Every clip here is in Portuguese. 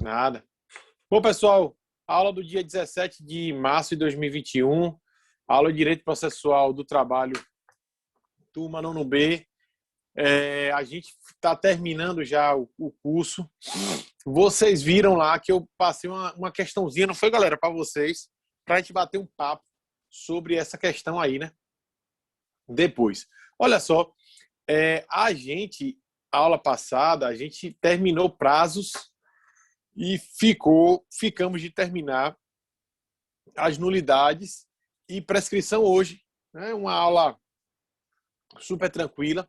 Nada. Bom, pessoal, aula do dia 17 de março de 2021, aula de Direito Processual do Trabalho, turma 9B. A gente está terminando já o curso. Vocês viram lá que eu passei uma questãozinha, não foi, galera, para vocês, para a gente bater um papo sobre essa questão aí, né? Depois. Olha só, a aula passada, a gente terminou prazos e ficamos de terminar as nulidades e prescrição hoje, né? Uma aula super tranquila.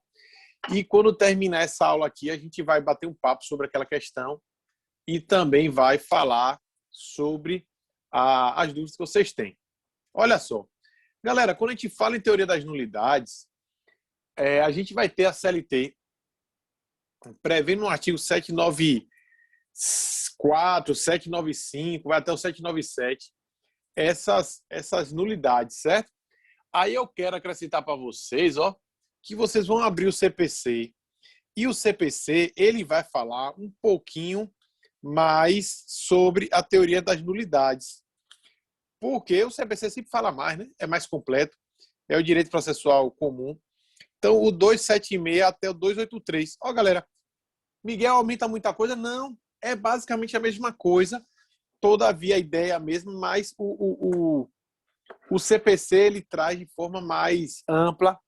E quando terminar essa aula aqui, a gente vai bater um papo sobre aquela questão e também vai falar sobre as dúvidas que vocês têm. Olha só, galera, quando a gente fala em teoria das nulidades, a gente vai ter a CLT prevendo no artigo 794, 795, vai até o 797, essas nulidades, certo? Aí eu quero acrescentar para vocês, ó, que vocês vão abrir o CPC. E o CPC, ele vai falar um pouquinho mais sobre a teoria das nulidades. Porque o CPC sempre fala mais, né? É mais completo. É o direito processual comum. Então, o 276 até o 283. Ó, galera, Miguel, aumenta muita coisa? Não. É basicamente a mesma coisa. Todavia, a ideia é a mesma, mas o CPC ele traz de forma mais ampla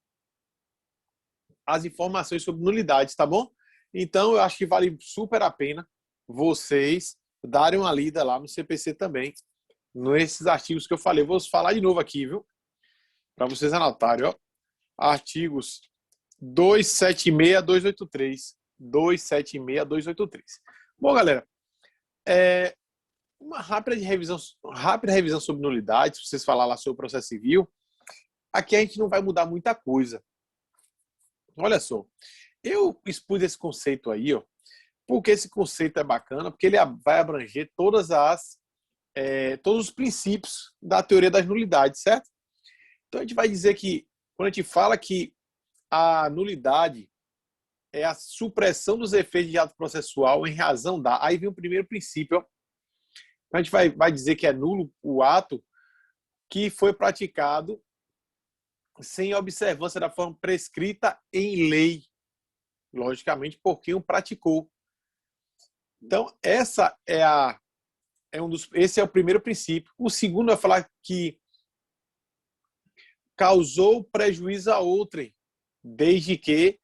as informações sobre nulidades, tá bom? Então, eu acho que vale super a pena vocês darem uma lida lá no CPC também, nesses artigos que eu falei. Eu vou falar de novo aqui, viu? Para vocês anotarem, ó. Artigos 276, 283. 276, 283. Bom, galera, uma rápida revisão sobre nulidades, se vocês falar lá sobre o processo civil. Aqui a gente não vai mudar muita coisa. Olha só, eu expus esse conceito aí, ó, porque esse conceito é bacana, porque ele vai abranger todos os princípios da teoria das nulidades, certo? Então a gente vai dizer que, quando a gente fala que a nulidade é a supressão dos efeitos de ato processual em razão da... Aí vem o primeiro princípio, ó. A gente vai dizer que é nulo o ato que foi praticado sem observância da forma prescrita em lei, logicamente, por quem o praticou. Então, esse é o primeiro princípio. O segundo vai falar que causou prejuízo a outrem, desde que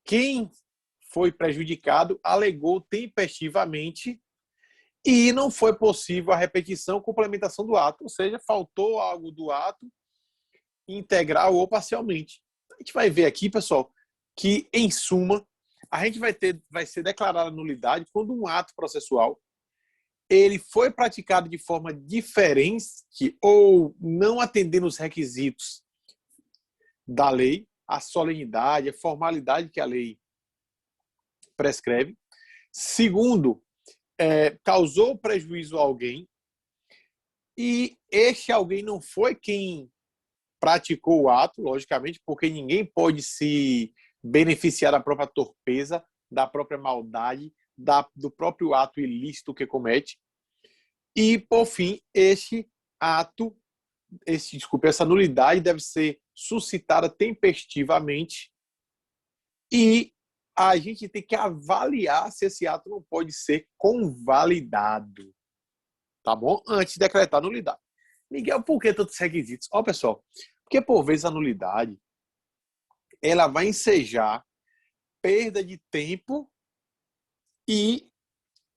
quem foi prejudicado alegou tempestivamente e não foi possível a repetição ou complementação do ato, ou seja, faltou algo do ato integral ou parcialmente. A gente vai ver aqui, pessoal, que, em suma, a gente vai ser declarada nulidade quando um ato processual ele foi praticado de forma diferente ou não atendendo os requisitos da lei, a solenidade, a formalidade que a lei prescreve. Segundo, causou prejuízo a alguém e este alguém não foi quem praticou o ato, logicamente, porque ninguém pode se beneficiar da própria torpeza, da própria maldade, do próprio ato ilícito que comete. E, por fim, essa nulidade deve ser suscitada tempestivamente e a gente tem que avaliar se esse ato não pode ser convalidado, tá bom? Antes de decretar nulidade. Miguel, por que tantos requisitos? Ó, pessoal, porque por vezes a nulidade ela vai ensejar perda de tempo e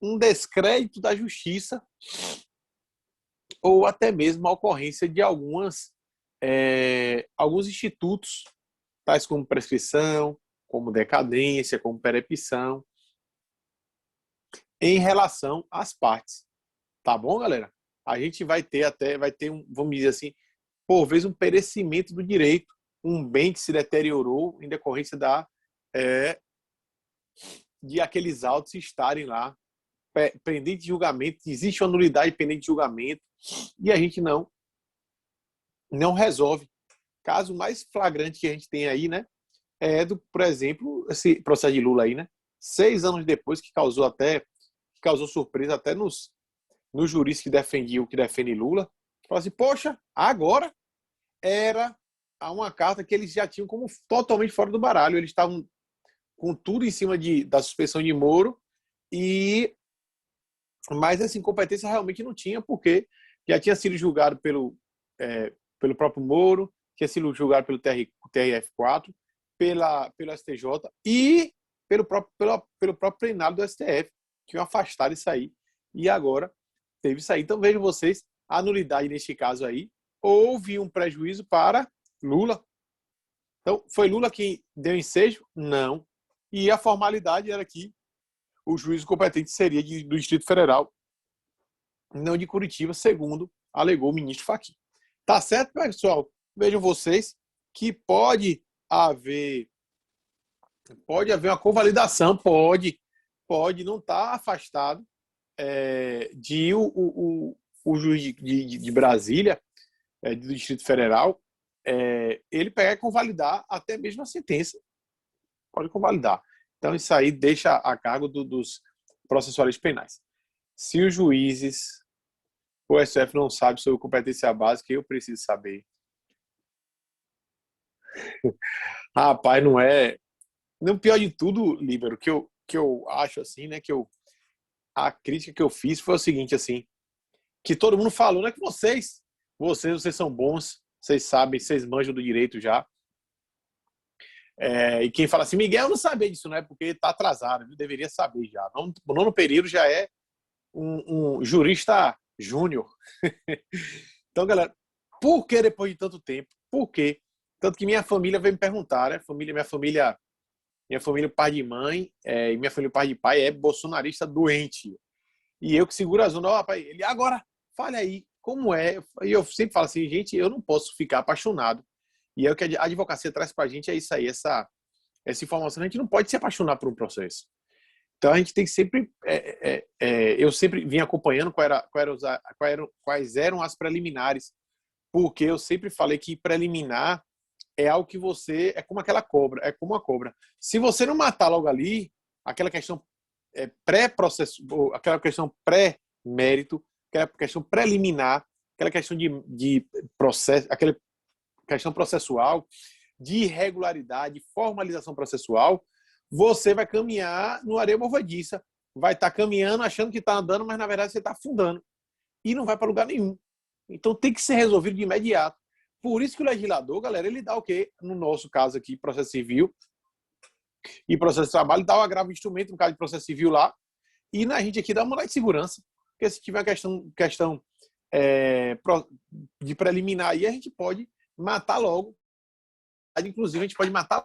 um descrédito da justiça ou até mesmo a ocorrência de alguns institutos, tais como prescrição, como decadência, como perepção, em relação às partes. Tá bom, galera? A gente vai ter vamos dizer assim, por vezes um perecimento do direito, um bem que se deteriorou em decorrência de aqueles autos estarem lá pendente de julgamento, existe uma nulidade pendente de julgamento e a gente não resolve. Caso mais flagrante que a gente tem aí, né, por exemplo, esse processo de Lula aí, né, 6 anos depois, que causou até causou surpresa até nos juristas que defendem Lula. Falaram assim, poxa, agora era uma carta que eles já tinham como totalmente fora do baralho. Eles estavam com tudo em cima da suspensão de Moro, mas essa incompetência realmente não tinha, porque já tinha sido julgado pelo próprio Moro, tinha sido julgado pelo TRF4, pelo STJ e pelo próprio plenário do STF, que afastaram isso aí. E agora teve isso aí. Então, vejam vocês, a nulidade neste caso aí, houve um prejuízo para Lula. Então, foi Lula quem deu ensejo? Não. E a formalidade era que o juízo competente seria do Distrito Federal, não de Curitiba, segundo alegou o ministro Fachin. Tá certo, pessoal? Vejam vocês que pode haver uma convalidação, pode não estar afastado de o juiz de Brasília, do Distrito Federal, ele pegar e convalidar até mesmo a sentença. Pode convalidar. Então, isso aí deixa a cargo dos processuais penais. Se os juízes, o STF não sabe sobre competência básica, eu preciso saber. Rapaz, não é... No pior de tudo, Líbero, que eu acho assim, né, a crítica que eu fiz foi o seguinte, assim, que todo mundo falou, né, que vocês são bons, vocês sabem, vocês manjam do direito já. E quem fala assim, Miguel não sabia disso, não é porque está atrasado, viu? Deveria saber já. O nono período já é um jurista júnior. Então, galera, por que depois de tanto tempo? Por quê? Tanto que minha família veio me perguntar, né? Minha família pai de mãe e minha família pai de pai é bolsonarista doente. E eu que seguro as ondas, rapaz, ele agora, fale aí, como é? E eu sempre falo assim, gente, eu não posso ficar apaixonado. E é o que a advocacia traz pra gente, é isso aí, essa informação. A gente não pode se apaixonar por um processo. Então a gente tem que sempre... eu sempre vim acompanhando quais eram as preliminares, porque eu sempre falei que preliminar é algo que você... É como aquela cobra, é como uma cobra. Se você não matar logo ali, aquela questão pré-processo, aquela questão pré-mérito, aquela questão preliminar, aquela questão de processo, aquela questão processual, de irregularidade, formalização processual, você vai caminhar no areia movediça, vai estar caminhando achando que está andando, mas na verdade você está afundando e não vai para lugar nenhum. Então tem que ser resolvido de imediato. Por isso que o legislador, galera, ele dá o quê? No nosso caso aqui, processo civil e processo de trabalho, dá o agravo de instrumento, no caso de processo civil lá, e na gente aqui dá uma lei de segurança, porque se tiver questão de preliminar aí, a gente pode matar logo. Inclusive, a gente pode matar.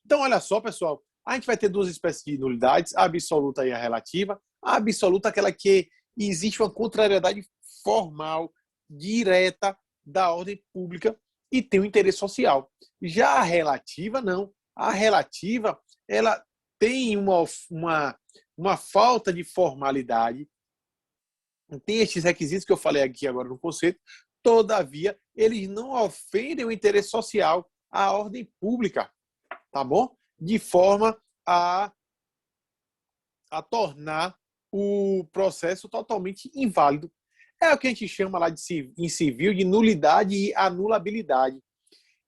Então, olha só, pessoal, a gente vai ter duas espécies de nulidades, a absoluta e a relativa. A absoluta é aquela que existe uma contrariedade formal, direta, da ordem pública e tem um interesse social. Já a relativa, não. A relativa, ela tem uma falta de formalidade, tem estes requisitos que eu falei aqui agora no conceito, todavia, eles não ofendem o interesse social, a ordem pública, tá bom? De forma a tornar o processo totalmente inválido. É o que a gente chama lá em civil de nulidade e anulabilidade.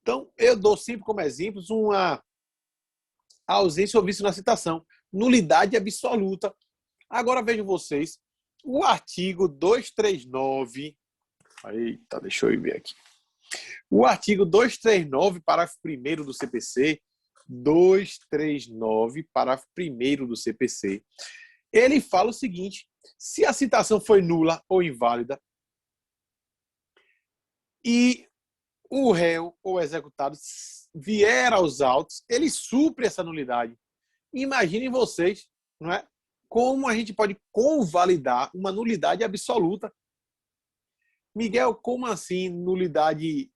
Então, eu dou sempre como exemplos uma ausência ou vício na citação. Nulidade absoluta. Agora vejam vocês, o artigo 239... Eita, deixa eu ver aqui. O artigo 239, parágrafo 1º do CPC, 239, parágrafo 1º do CPC, ele fala o seguinte: se a citação foi nula ou inválida e o réu ou executado vier aos autos, ele supre essa nulidade. Imaginem vocês, não é? Como a gente pode convalidar uma nulidade absoluta. Miguel, como assim nulidade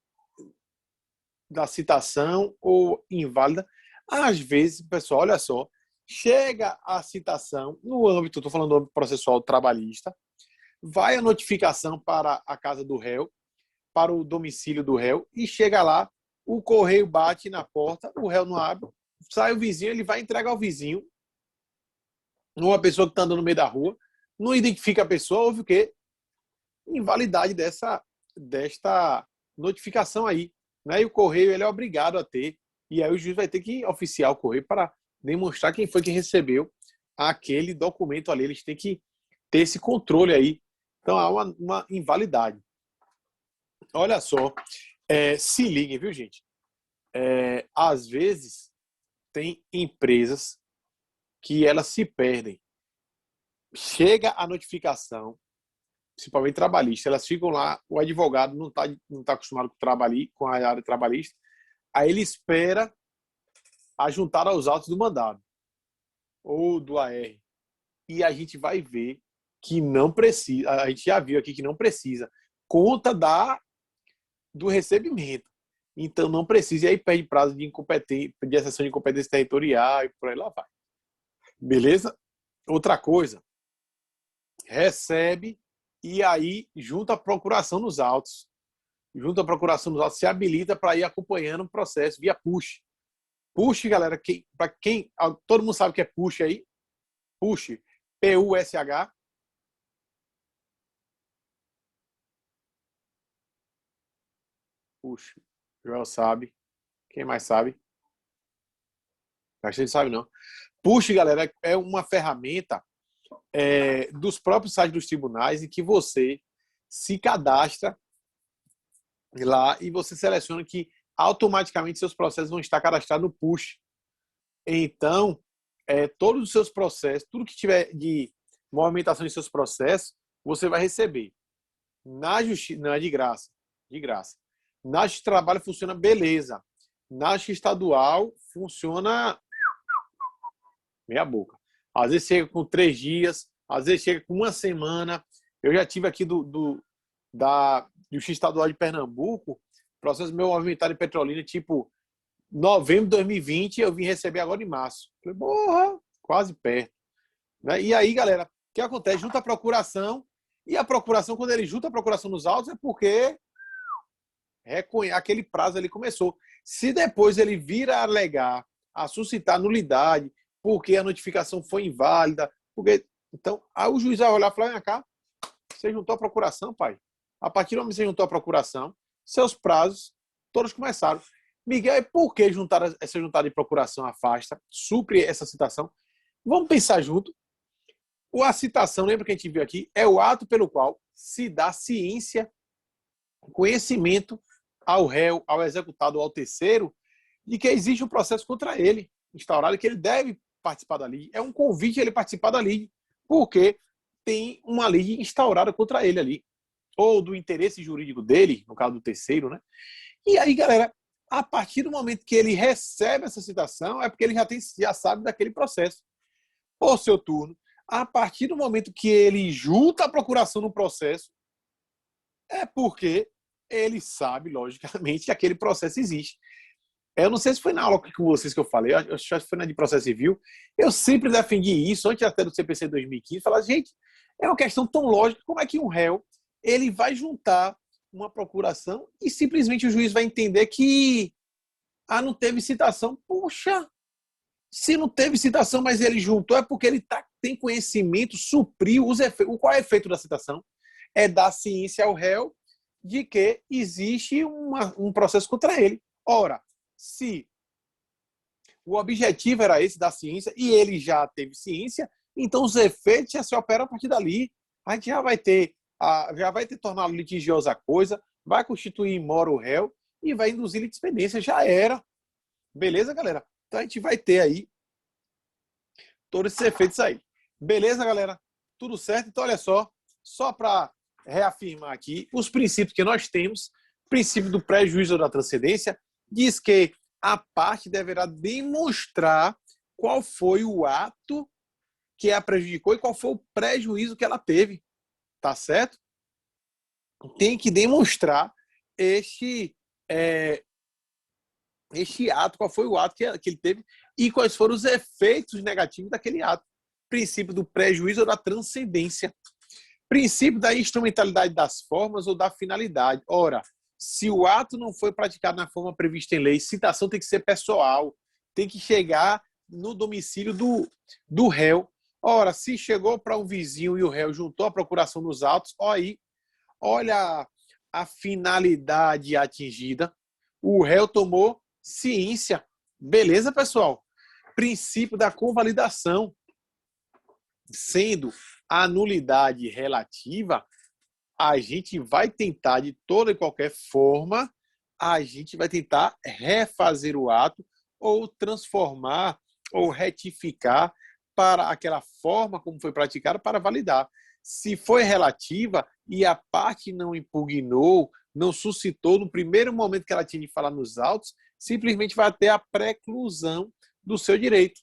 da citação ou inválida? Às vezes, pessoal, olha só, chega a citação no âmbito, estou falando do âmbito processual trabalhista, vai a notificação para a casa do réu, para o domicílio do réu, e chega lá, o correio bate na porta, o réu não abre, sai o vizinho, ele vai entregar ao vizinho uma pessoa que está andando no meio da rua, não identifica a pessoa, houve o quê? Invalidade desta notificação aí. Né? E o correio ele é obrigado a ter. E aí o juiz vai ter que oficiar o correio para demonstrar quem foi que recebeu aquele documento ali. Eles têm que ter esse controle aí. Então há uma invalidade. Olha só, se liguem, viu, gente? Às vezes tem empresas que elas se perdem. Chega a notificação, principalmente trabalhista, elas ficam lá, o advogado não tá acostumado com a área trabalhista, aí ele espera a juntar aos autos do mandado ou do AR. E a gente vai ver que não precisa, a gente já viu aqui que não precisa, conta do recebimento. Então não precisa, e aí perde prazo de exceção de incompetência territorial e por aí lá vai. Beleza? Outra coisa, recebe e aí junta a procuração nos autos. Junta a procuração nos autos, se habilita para ir acompanhando o processo via push. Push, galera, para quem. Todo mundo sabe o que é push aí? Push. P-U-S-H. Push. Joel sabe. Quem mais sabe? Acho que ele sabe, não. Push, galera, é uma ferramenta dos próprios sites dos tribunais em que você se cadastra lá e você seleciona que automaticamente seus processos vão estar cadastrados no push. Então, todos os seus processos, tudo que tiver de movimentação de seus processos, você vai receber. Na justiça, não é de graça, de graça. Na justiça de trabalho funciona beleza. Na justiça estadual funciona meia boca. Às vezes chega com 3 dias, às vezes chega com uma semana. Eu já tive aqui da Justiça Estadual de Pernambuco, processo meu movimentado em Petrolina, tipo novembro de 2020, eu vim receber agora em março. Falei, porra, quase perto. Né? E aí, galera, o que acontece? Junta a procuração, e a procuração, quando ele junta a procuração nos autos, é porque aquele prazo ali começou. Se depois ele vir a alegar, a suscitar nulidade, porque a notificação foi inválida, então, aí o juiz vai olhar e falar, vem cá, você juntou a procuração, pai. A partir do momento que você juntou a procuração, seus prazos todos começaram. Miguel, por que essa juntada de procuração afasta, supre essa citação? Vamos pensar junto. A citação, lembra que a gente viu aqui, é o ato pelo qual se dá ciência, conhecimento ao réu, ao executado, ao terceiro, de que existe um processo contra ele, instaurado, que ele deve participar da lei. É um convite a ele participar da lei, porque tem uma lei instaurada contra ele ali, ou do interesse jurídico dele, no caso do terceiro, né? E aí, galera, a partir do momento que ele recebe essa citação, é porque ele já sabe daquele processo. Por seu turno, a partir do momento que ele junta a procuração no processo, é porque ele sabe, logicamente, que aquele processo existe. Eu não sei se foi na aula com vocês que eu falei, eu acho que foi na de processo civil. Eu sempre defendi isso, antes até do CPC 2015, falar, gente, é uma questão tão lógica, como é que um réu ele vai juntar uma procuração e simplesmente o juiz vai entender que não teve citação. Puxa, se não teve citação, mas ele juntou, é porque ele tem conhecimento, supriu os efeitos. Qual é o efeito da citação? É dar ciência ao réu de que existe um processo contra ele. Ora, se o objetivo era esse da ciência e ele já teve ciência, então os efeitos já se operam a partir dali. A gente já vai ter tornado litigiosa a coisa, vai constituir imóvel o réu e vai induzir litispendência. Já era. Beleza, galera? Então a gente vai ter aí todos esses efeitos aí. Beleza, galera? Tudo certo? Então, olha só para reafirmar aqui os princípios que nós temos. Princípio do prejuízo ou da transcendência diz que a parte deverá demonstrar qual foi o ato que a prejudicou e qual foi o prejuízo que ela teve. Tá certo? Tem que demonstrar este ato, qual foi o ato que ele teve e quais foram os efeitos negativos daquele ato. Princípio do prejuízo ou da transcendência. Princípio da instrumentalidade das formas ou da finalidade. Ora, se o ato não foi praticado na forma prevista em lei, citação tem que ser pessoal, tem que chegar no domicílio do réu. Ora, se chegou para um vizinho e o réu juntou a procuração nos autos, olha a finalidade atingida. O réu tomou ciência. Beleza, pessoal? Princípio da convalidação. Sendo a nulidade relativa, a gente vai tentar, de toda e qualquer forma, a gente vai tentar refazer o ato ou transformar ou retificar para aquela forma como foi praticada para validar. Se foi relativa e a parte não impugnou, não suscitou no primeiro momento que ela tinha de falar nos autos, simplesmente vai ter a preclusão do seu direito.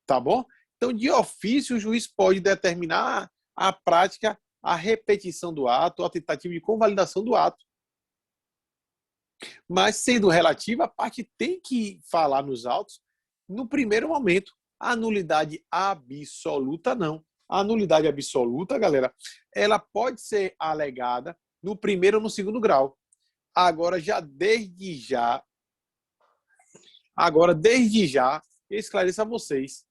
Tá bom? Então, de ofício, o juiz pode determinar a prática, a repetição do ato, a tentativa de convalidação do ato. Mas, sendo relativa, a parte tem que falar nos autos no primeiro momento. A nulidade absoluta, não. A nulidade absoluta, galera, ela pode ser alegada no primeiro ou no segundo grau. Agora, desde já, eu esclareço a vocês.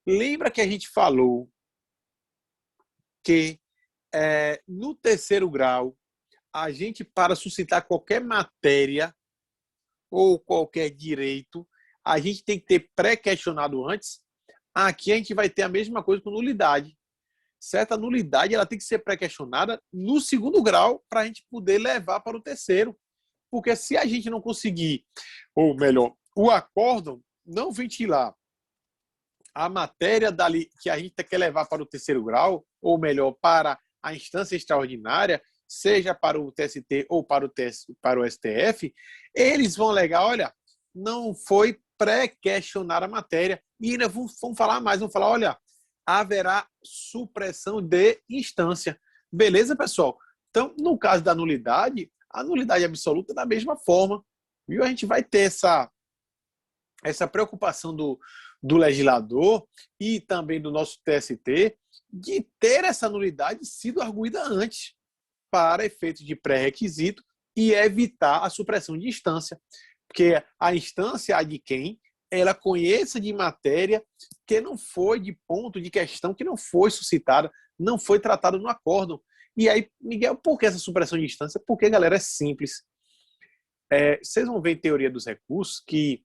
Lembra que a gente falou que no terceiro grau, a gente, para suscitar qualquer matéria ou qualquer direito, a gente tem que ter pré-questionado antes. Aqui a gente vai ter a mesma coisa com nulidade. Certa nulidade ela tem que ser pré-questionada no segundo grau para a gente poder levar para o terceiro. Porque se a gente não conseguir, ou melhor, o acórdão não ventilar a matéria dali que a gente quer levar para o terceiro grau, ou melhor, para a instância extraordinária, seja para o TST ou para o STF, eles vão alegar, olha, não foi pré-questionar a matéria. E ainda vão falar mais, vão falar, olha, haverá supressão de instância. Beleza, pessoal? Então, no caso da nulidade, a nulidade absoluta da mesma forma. Viu? A gente vai ter essa preocupação do legislador e também do nosso TST de ter essa nulidade sido arguída antes para efeitos de pré-requisito e evitar a supressão de instância. Porque a instância de quem ela conheça de matéria que não foi de ponto de questão, que não foi suscitada, não foi tratada no acórdão. E aí, Miguel, por que essa supressão de instância? Porque, galera, é simples. Vocês vão ver em teoria dos recursos que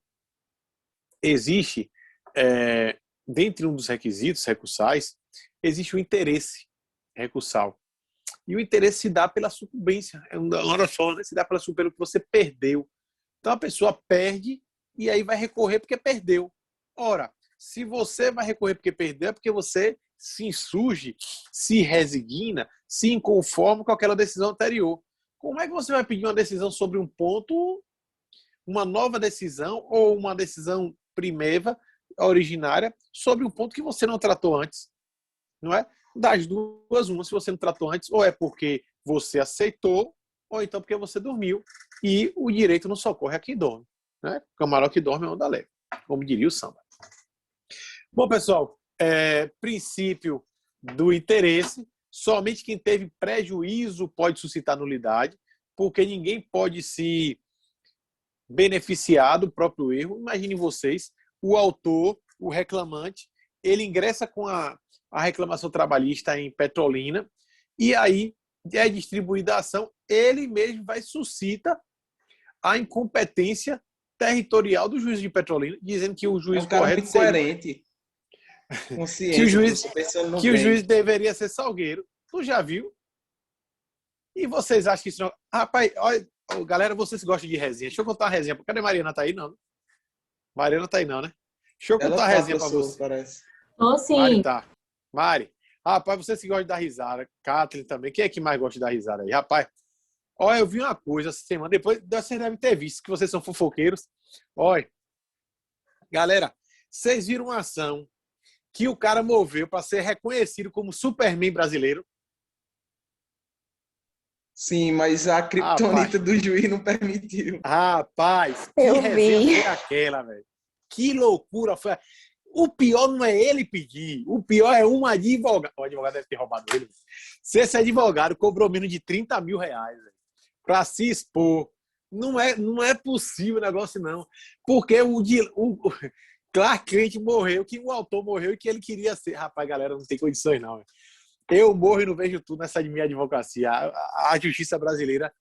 existe, dentre um dos requisitos recursais, existe o interesse recursal. E o interesse se dá pela sucumbência. É uma hora só, né? Se dá pelo que você perdeu. Então, a pessoa perde e aí vai recorrer porque perdeu. Ora, se você vai recorrer porque perdeu, é porque você se insurge, se resigna, se inconforma com aquela decisão anterior. Como é que você vai pedir uma decisão sobre um ponto, uma nova decisão ou uma decisão primeva, originária, sobre um ponto que você não tratou antes? Não é? Das duas, uma, se você não tratou antes, ou é porque você aceitou, ou então porque você dormiu. E o direito não socorre a quem dorme. Né? Camarão que dorme é onda leve, como diria o samba. Bom, pessoal, princípio do interesse, somente quem teve prejuízo pode suscitar nulidade, porque ninguém pode se beneficiar do próprio erro. Imaginem vocês, o autor, o reclamante, ele ingressa com a reclamação trabalhista em Petrolina e aí é distribuída a ação, ele mesmo vai suscita a incompetência territorial do juiz de Petrolina, dizendo que o juiz correto seria... que o juiz deveria ser Salgueiro. Tu já viu? E vocês acham que isso não... Rapaz, olha, galera, vocês gostam de resenha. Deixa eu contar uma resenha. Cadê a Mariana? Tá aí, não? Mariana tá aí, não, né? Deixa eu contar uma resenha pra você. Parece. Tô sim. Mari tá. Mari. Rapaz, vocês que gostam de dar risada. Kathleen também. Quem é que mais gosta de dar risada aí? Rapaz, olha, eu vi uma coisa essa semana. Depois vocês devem ter visto, que vocês são fofoqueiros. Olha. Galera, vocês viram uma ação que o cara moveu para ser reconhecido como Superman brasileiro? Sim, mas a criptonita do juiz não permitiu. Rapaz, que resenha foi aquela, velho? Que loucura foi. O pior não é ele pedir, o pior é um advogado. O advogado deve ter roubado ele. Se esse advogado cobrou menos de 30 mil reais para se expor, não é possível o negócio, não. Porque Clark Kent morreu, que o autor morreu e que ele queria ser. Rapaz, galera, não tem condições, não. Eu morro e não vejo tudo nessa minha advocacia. A justiça brasileira.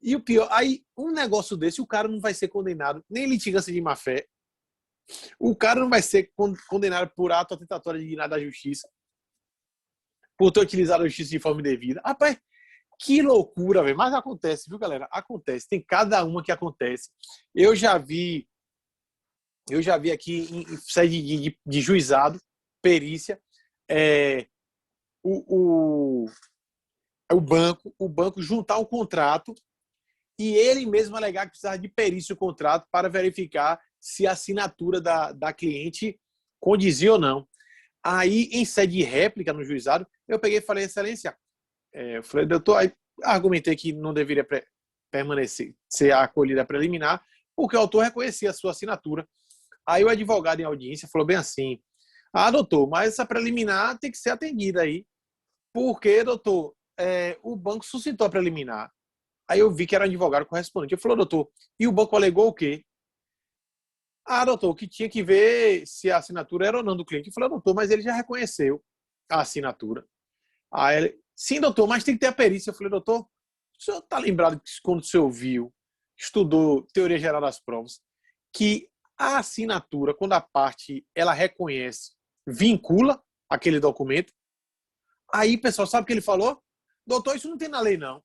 E o pior, aí, um negócio desse, o cara não vai ser condenado, nem litigância de má-fé. O cara não vai ser condenado por ato atentatório de dignidade da justiça, por ter utilizado a justiça de forma indevida. Rapaz, que loucura, velho. Mas acontece, viu, galera? Acontece. Tem cada uma que acontece. Eu já vi aqui em sede de juizado, perícia, o banco juntar um contrato e ele mesmo alegar que precisava de perícia o contrato para verificar se a assinatura da cliente condizia ou não. Aí, em sede de réplica no juizado, eu peguei e falei, excelência, eu falei, doutor, aí argumentei que não deveria permanecer, ser acolhida preliminar, porque o autor reconhecia a sua assinatura. Aí o advogado em audiência falou bem assim, doutor, mas essa preliminar tem que ser atendida aí, porque, doutor, o banco suscitou a preliminar. Aí eu vi que era um advogado correspondente. Eu falei, doutor, e o banco alegou o quê? Doutor, que tinha que ver se a assinatura era ou não do cliente. Eu falei, doutor, mas ele já reconheceu a assinatura. Aí ele, sim, doutor, mas tem que ter a perícia. Eu falei, doutor, o senhor está lembrado que quando o senhor viu, estudou teoria geral das provas, que a assinatura, quando a parte ela reconhece, vincula aquele documento? Aí, pessoal, sabe o que ele falou? Doutor, isso não tem na lei, não.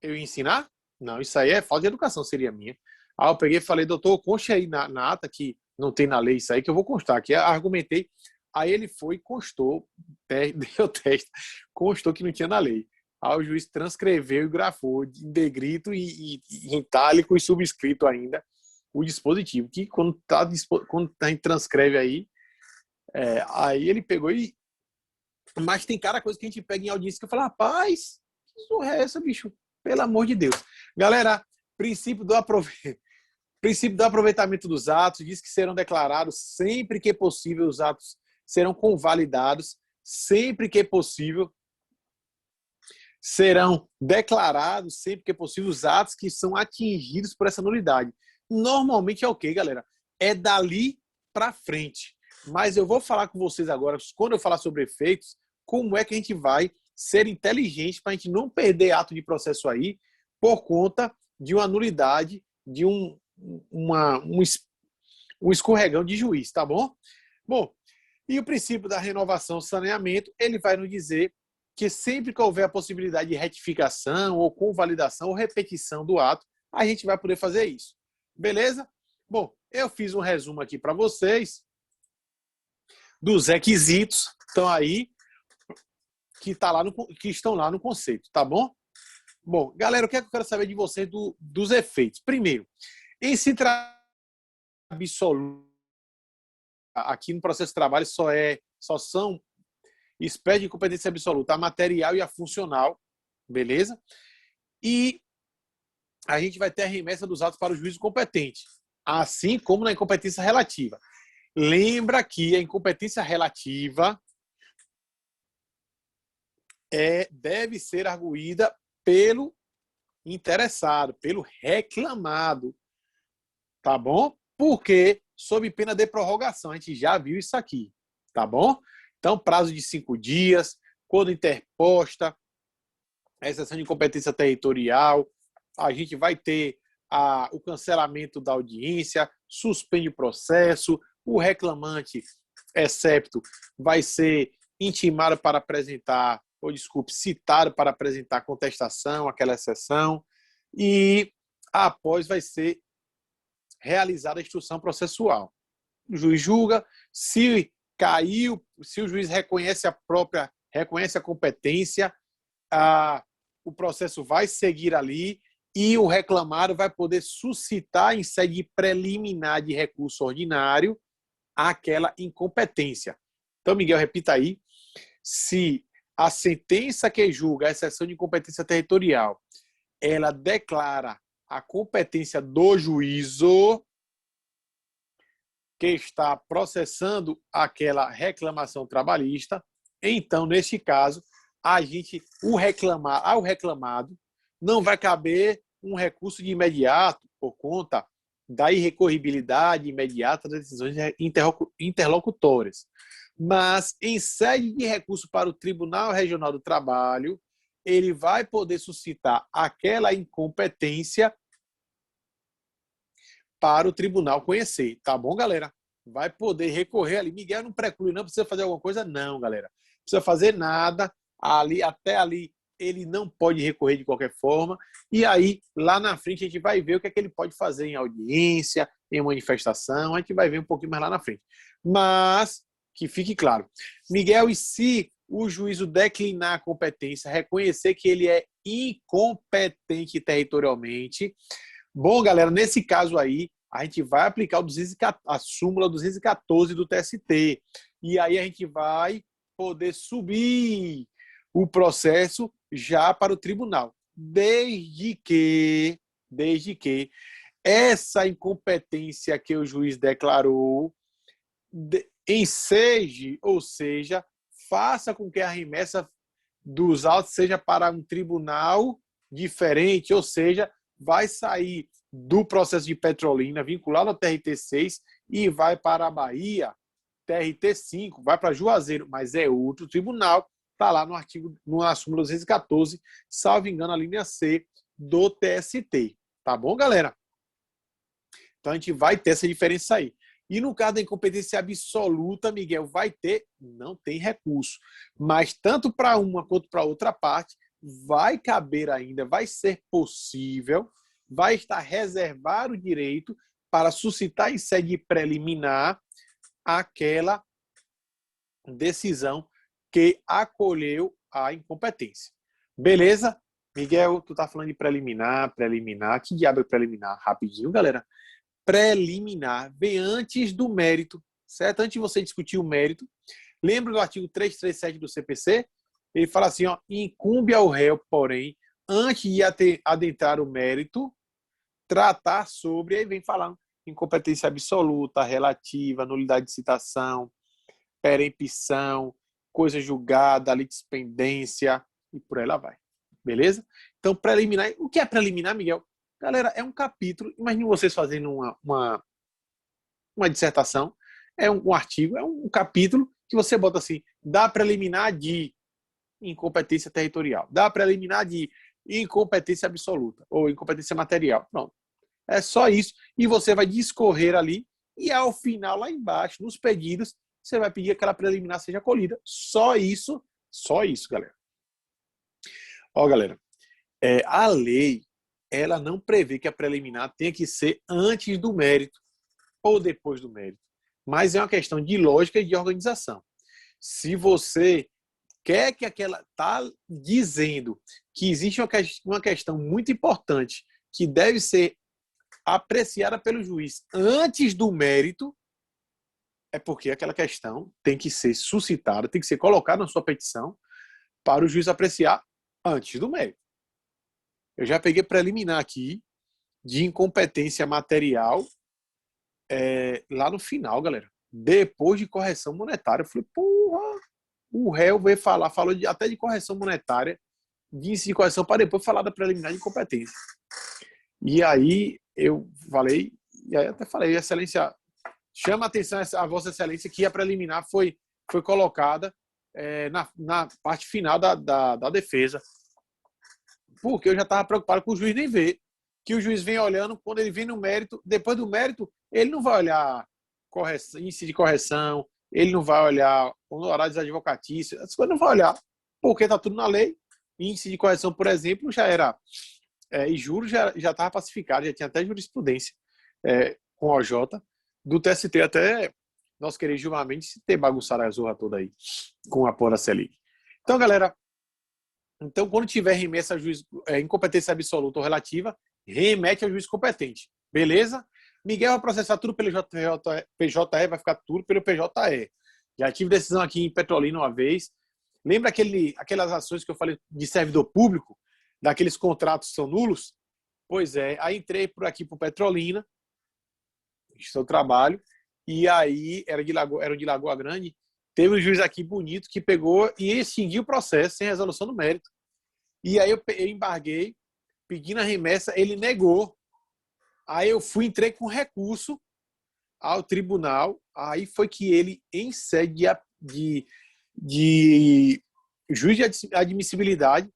Eu ia ensinar? Não, isso aí é falta de educação, seria minha. Aí eu peguei e falei, doutor, conste aí na ata que não tem na lei isso aí, que eu vou constar. Que argumentei. Aí ele foi e constou, deu teste, constou que não tinha na lei. Aí o juiz transcreveu e grafou em negrito e em itálico e subscrito ainda o dispositivo, que quando a gente transcreve aí, aí ele pegou e... Mas tem cada coisa que a gente pega em audiência que eu falo, rapaz, que zorra é essa, bicho? Pelo amor de Deus. Galera, princípio do aproveitamento dos atos, diz que serão declarados sempre que possível, os atos serão convalidados, sempre que possível, serão declarados, sempre que possível, os atos que são atingidos por essa nulidade. Normalmente é o quê, galera? É dali para frente. Mas eu vou falar com vocês agora, quando eu falar sobre efeitos, como é que a gente vai ser inteligente para a gente não perder ato de processo aí por conta de uma nulidade, de um escorregão de juiz, tá bom? Bom, e o princípio da renovação saneamento, ele vai nos dizer que sempre que houver a possibilidade de retificação ou convalidação ou repetição do ato, a gente vai poder fazer isso. Beleza? Bom, eu fiz um resumo aqui para vocês dos requisitos estão aí que estão lá no conceito, tá bom? Bom, galera, o que é que eu quero saber de vocês dos efeitos? Primeiro, em se tratar absoluto, aqui no processo de trabalho só são espécies de competência absoluta, a material e a funcional, beleza? E a gente vai ter a remessa dos atos para o juízo competente, assim como na incompetência relativa. Lembra que a incompetência relativa deve ser arguída pelo interessado, pelo reclamado, tá bom? Porque sob pena de prorrogação, a gente já viu isso aqui, tá bom? Então, prazo de 5 dias, quando interposta, a exceção de incompetência territorial, a gente vai ter o cancelamento da audiência, suspende o processo, o reclamante, excepto, vai ser intimado para apresentar, citado para apresentar contestação, aquela exceção, e após vai ser realizada a instrução processual. O juiz julga, se o juiz reconhece a competência, o processo vai seguir ali e o reclamado vai poder suscitar em sede preliminar de recurso ordinário aquela incompetência. Então, Miguel, repita aí. Se a sentença que julga a exceção de incompetência territorial, ela declara a competência do juízo que está processando aquela reclamação trabalhista, então, neste caso, ao reclamado não vai caber um recurso de imediato por conta da irrecorribilidade imediata das decisões interlocutórias. Mas, em sede de recurso para o Tribunal Regional do Trabalho, ele vai poder suscitar aquela incompetência para o tribunal conhecer. Tá bom, galera? Vai poder recorrer ali. Miguel não preclui, não precisa fazer alguma coisa? Não, galera. Não precisa fazer nada. Até ali, ele não pode recorrer de qualquer forma. E aí, lá na frente, a gente vai ver o que é que ele pode fazer em audiência, em manifestação. A gente vai ver um pouquinho mais lá na frente. Mas, que fique claro. Miguel, e se o juízo declinar a competência, reconhecer que ele é incompetente territorialmente? Bom, galera, nesse caso aí, a gente vai aplicar a súmula 214 do TST. E aí a gente vai poder subir o processo já para o tribunal. Desde que essa incompetência que o juiz declarou enseje, ou seja, faça com que a remessa dos autos seja para um tribunal diferente, ou seja, vai sair do processo de Petrolina, vinculado ao TRT6, e vai para a Bahia, TRT5, vai para Juazeiro, mas é outro tribunal, está lá no artigo, na súmula 214, salvo engano, a linha C do TST. Tá bom, galera? Então a gente vai ter essa diferença aí. E no caso da incompetência absoluta, Miguel, vai ter, não tem recurso. Mas tanto para uma quanto para outra parte, vai caber ainda, vai ser possível, vai estar reservado o direito para suscitar em sede preliminar aquela decisão que acolheu a incompetência. Beleza? Miguel, tu tá falando de preliminar. Que diabo é preliminar? Rapidinho, galera. Preliminar vem antes do mérito, certo? Antes de você discutir o mérito. Lembra do artigo 337 do CPC? Ele fala assim, ó, incumbe ao réu, porém, antes de adentrar o mérito, tratar sobre, aí vem falando, incompetência absoluta, relativa, nulidade de citação, perempção, coisa julgada, litispendência, e por aí lá vai. Beleza? Então, preliminar. O que é preliminar, Miguel? Galera, é um capítulo. Imagine vocês fazendo uma dissertação, é um artigo, é um capítulo que você bota assim, dá preliminar de incompetência territorial, dá preliminar de incompetência absoluta ou incompetência material. Pronto. É só isso. E você vai discorrer ali e ao final, lá embaixo, nos pedidos, você vai pedir que aquela preliminar seja acolhida. Só isso, galera. Ó, galera, a lei, ela não prevê que a preliminar tenha que ser antes do mérito ou depois do mérito. Mas é uma questão de lógica e de organização. Se você quer que aquela... Está dizendo que existe uma questão muito importante que deve ser apreciada pelo juiz antes do mérito, é porque aquela questão tem que ser suscitada, tem que ser colocada na sua petição para o juiz apreciar antes do mérito. Eu já peguei preliminar aqui de incompetência material lá no final, galera. Depois de correção monetária. Eu falei, porra, o réu veio falar, falou até de correção monetária, de índice de correção, para depois falar da preliminar de incompetência. E aí eu falei, e aí até falei, excelência, chama a atenção a Vossa Excelência que a preliminar foi colocada na parte final da defesa. Porque eu já estava preocupado com o juiz nem ver. Que o juiz vem olhando, quando ele vem no mérito, depois do mérito, ele não vai olhar índice de correção, ele não vai olhar honorários advocatícios, essas coisas não vai olhar, porque está tudo na lei. Índice de correção, por exemplo, já era, e juros já estava pacificado, já tinha até jurisprudência com o OJ, do TST até nosso querido Gilmar Mendes se ter bagunçado a zorra toda aí, com a porra da Selic. Então, galera, quando tiver remessa a juiz, incompetência absoluta ou relativa, remete ao juiz competente. Beleza? Miguel vai processar tudo pelo PJE, vai ficar tudo pelo PJE. Já tive decisão aqui em Petrolina uma vez. Lembra aquelas ações que eu falei de servidor público? Daqueles contratos que são nulos? Pois é, aí entrei por aqui para Petrolina, seu trabalho, e aí era de Lagoa Grande. Teve um juiz aqui bonito que pegou e extinguiu o processo sem resolução do mérito. E aí eu embarguei, pedindo a remessa, ele negou. Aí eu entrei com recurso ao tribunal, aí foi que ele, em sede de juiz de admissibilidade,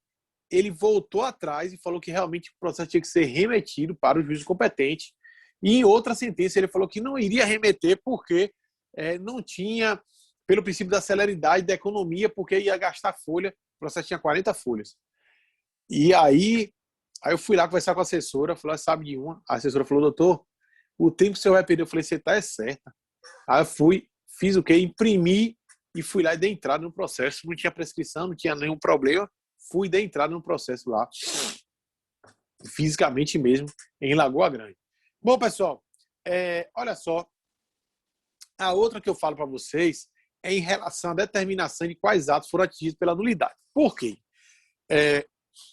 ele voltou atrás e falou que realmente o processo tinha que ser remetido para o juiz competente. E em outra sentença ele falou que não iria remeter porque não tinha, pelo princípio da celeridade da economia, porque ia gastar folha, o processo tinha 40 folhas. E aí eu fui lá conversar com a assessora, falei, sabe de uma? A assessora falou, doutor, o tempo que o senhor vai perder. Eu falei, você tá certa. Aí eu fui, fiz o quê? Imprimi e fui lá e dei entrada no processo. Não tinha prescrição, não tinha nenhum problema. Fui dar entrada no processo lá, fisicamente mesmo, em Lagoa Grande. Bom, pessoal, olha só. A outra que eu falo para vocês é em relação à determinação de quais atos foram atingidos pela nulidade. Por quê?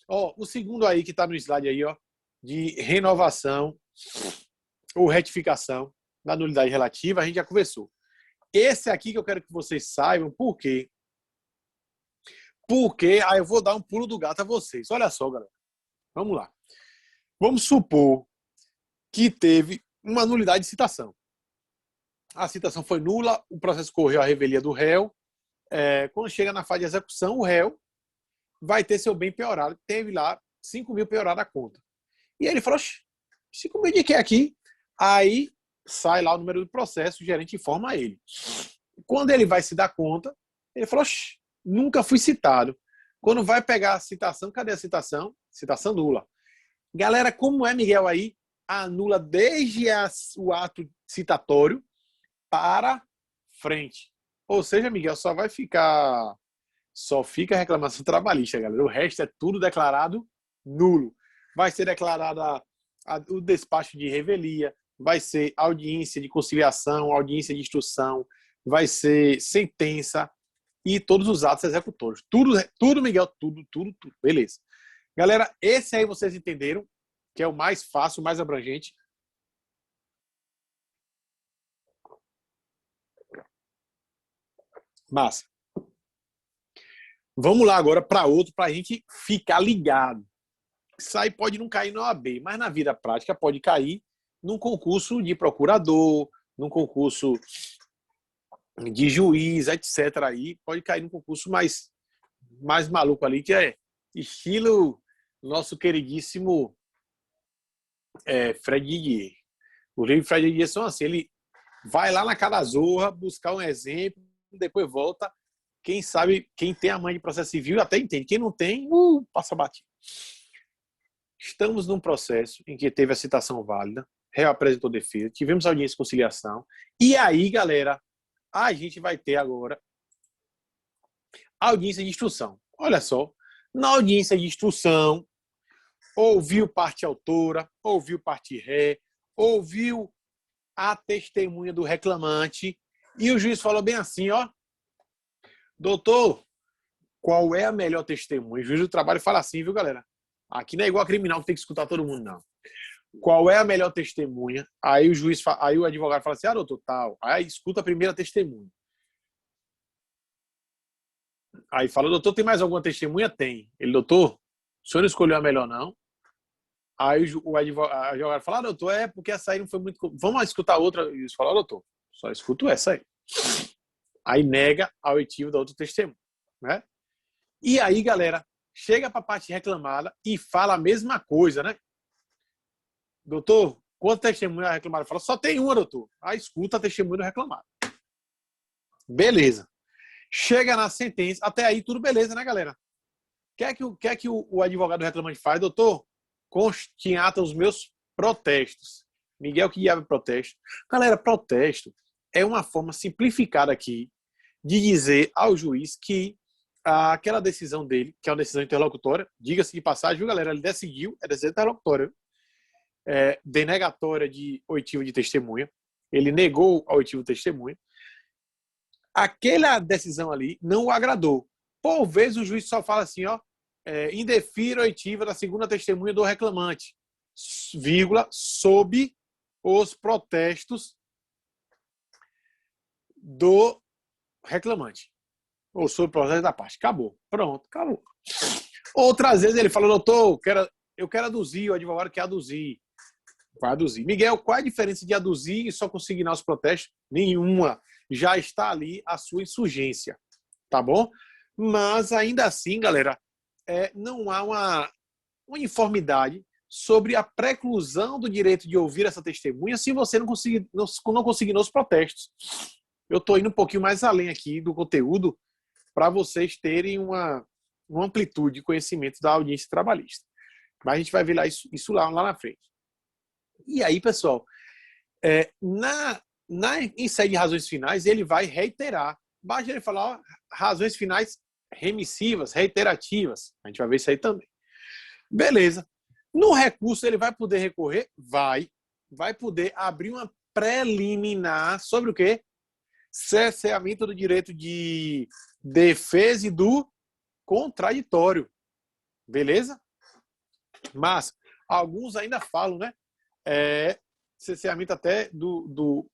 O segundo aí que está no slide aí, de renovação ou retificação da nulidade relativa, a gente já conversou. Esse aqui que eu quero que vocês saibam, por quê? Porque aí eu vou dar um pulo do gato a vocês. Olha só, galera. Vamos lá. Vamos supor que teve uma nulidade de citação. A citação foi nula, o processo correu à revelia do réu. Quando chega na fase de execução, o réu vai ter seu bem piorado. Teve lá 5 mil piorado a conta. E ele falou, 5 mil de que aqui? Aí sai lá o número do processo, o gerente informa ele. Quando ele vai se dar conta, ele falou, nunca fui citado. Quando vai pegar a citação, cadê a citação? Citação nula. Galera, como é, Miguel, aí? Anula desde o ato citatório para frente. Ou seja, Miguel, só fica reclamação trabalhista, galera. O resto é tudo declarado nulo. Vai ser declarada o despacho de revelia, vai ser audiência de conciliação, audiência de instrução, vai ser sentença e todos os atos executórios. Tudo, Miguel, tudo. Beleza. Galera, esse aí vocês entenderam, que é o mais fácil, o mais abrangente. Massa. Vamos lá agora para outro, para a gente ficar ligado. Isso aí pode não cair na OAB, mas na vida prática pode cair num concurso de procurador, num concurso de juiz, etc. Aí pode cair num concurso mais maluco ali, que é estilo nosso queridíssimo Fred Didier. Os livros de Fred Didier são assim, ele vai lá na Calazorra buscar um exemplo, depois volta. Quem sabe, quem tem a mãe de processo civil até entende. Quem não tem, passa batido. Estamos num processo em que teve a citação válida, réu apresentou defesa, tivemos audiência de conciliação, e aí, galera, a gente vai ter agora a audiência de instrução. Olha só, na audiência de instrução, ouviu parte autora, ouviu parte ré, ouviu a testemunha do reclamante, e o juiz falou bem assim, doutor, qual é a melhor testemunha? O juiz do trabalho fala assim, viu, galera? Aqui não é igual a criminal que tem que escutar todo mundo, não. Qual é a melhor testemunha? Aí o advogado fala assim, doutor, tal. Aí escuta a primeira testemunha. Aí fala, doutor, tem mais alguma testemunha? Tem. Ele, doutor, o senhor não escolheu a melhor, não? Aí o advogado fala, doutor, porque essa aí não foi muito... Vamos escutar outra. E ele fala, doutor, só escuto essa aí. Aí nega a oitiva da outra testemunha, né? E aí, galera, chega para a parte reclamada e fala a mesma coisa, né? Doutor, quantas testemunhas reclamaram? Fala, só tem uma, doutor. Aí escuta a testemunha do reclamado. Beleza. Chega na sentença, até aí tudo beleza, né, galera? Quer que o advogado reclamante faz? Doutor, conste em ata os meus protestos. Miguel, que diabo é protesto? Galera, protesto é uma forma simplificada aqui de dizer ao juiz que aquela decisão dele, que é uma decisão interlocutória, diga-se de passagem, viu, galera? Ele decidiu, é decisão interlocutória, denegatória de oitiva de testemunha, ele negou a oitiva de testemunha. Aquela decisão ali não o agradou. Por vezes o juiz só fala assim, indefiro a oitiva da segunda testemunha do reclamante, vírgula, sob os protestos do reclamante. Ou sob o protesto da parte. Acabou. Pronto, acabou. Outras vezes ele fala, doutor, eu quero aduzir, o advogado quer aduzir. Vai aduzir. Miguel, qual é a diferença de aduzir e só consignar os protestos? Nenhuma. Já está ali a sua insurgência, tá bom? Mas ainda assim, galera, não há uma uniformidade sobre a preclusão do direito de ouvir essa testemunha se você não consignou os protestos. Eu estou indo um pouquinho mais além aqui do conteúdo para vocês terem uma amplitude de conhecimento da audiência trabalhista. Mas a gente vai ver lá isso lá na frente. E aí, pessoal, em sede de razões finais, ele vai reiterar. Basta ele falar razões finais remissivas, reiterativas. A gente vai ver isso aí também. Beleza. No recurso, ele vai poder recorrer? Vai poder abrir uma preliminar sobre o quê? Cerceamento do direito de defesa e do contraditório. Beleza? Mas alguns ainda falam, né? Cerceamento até do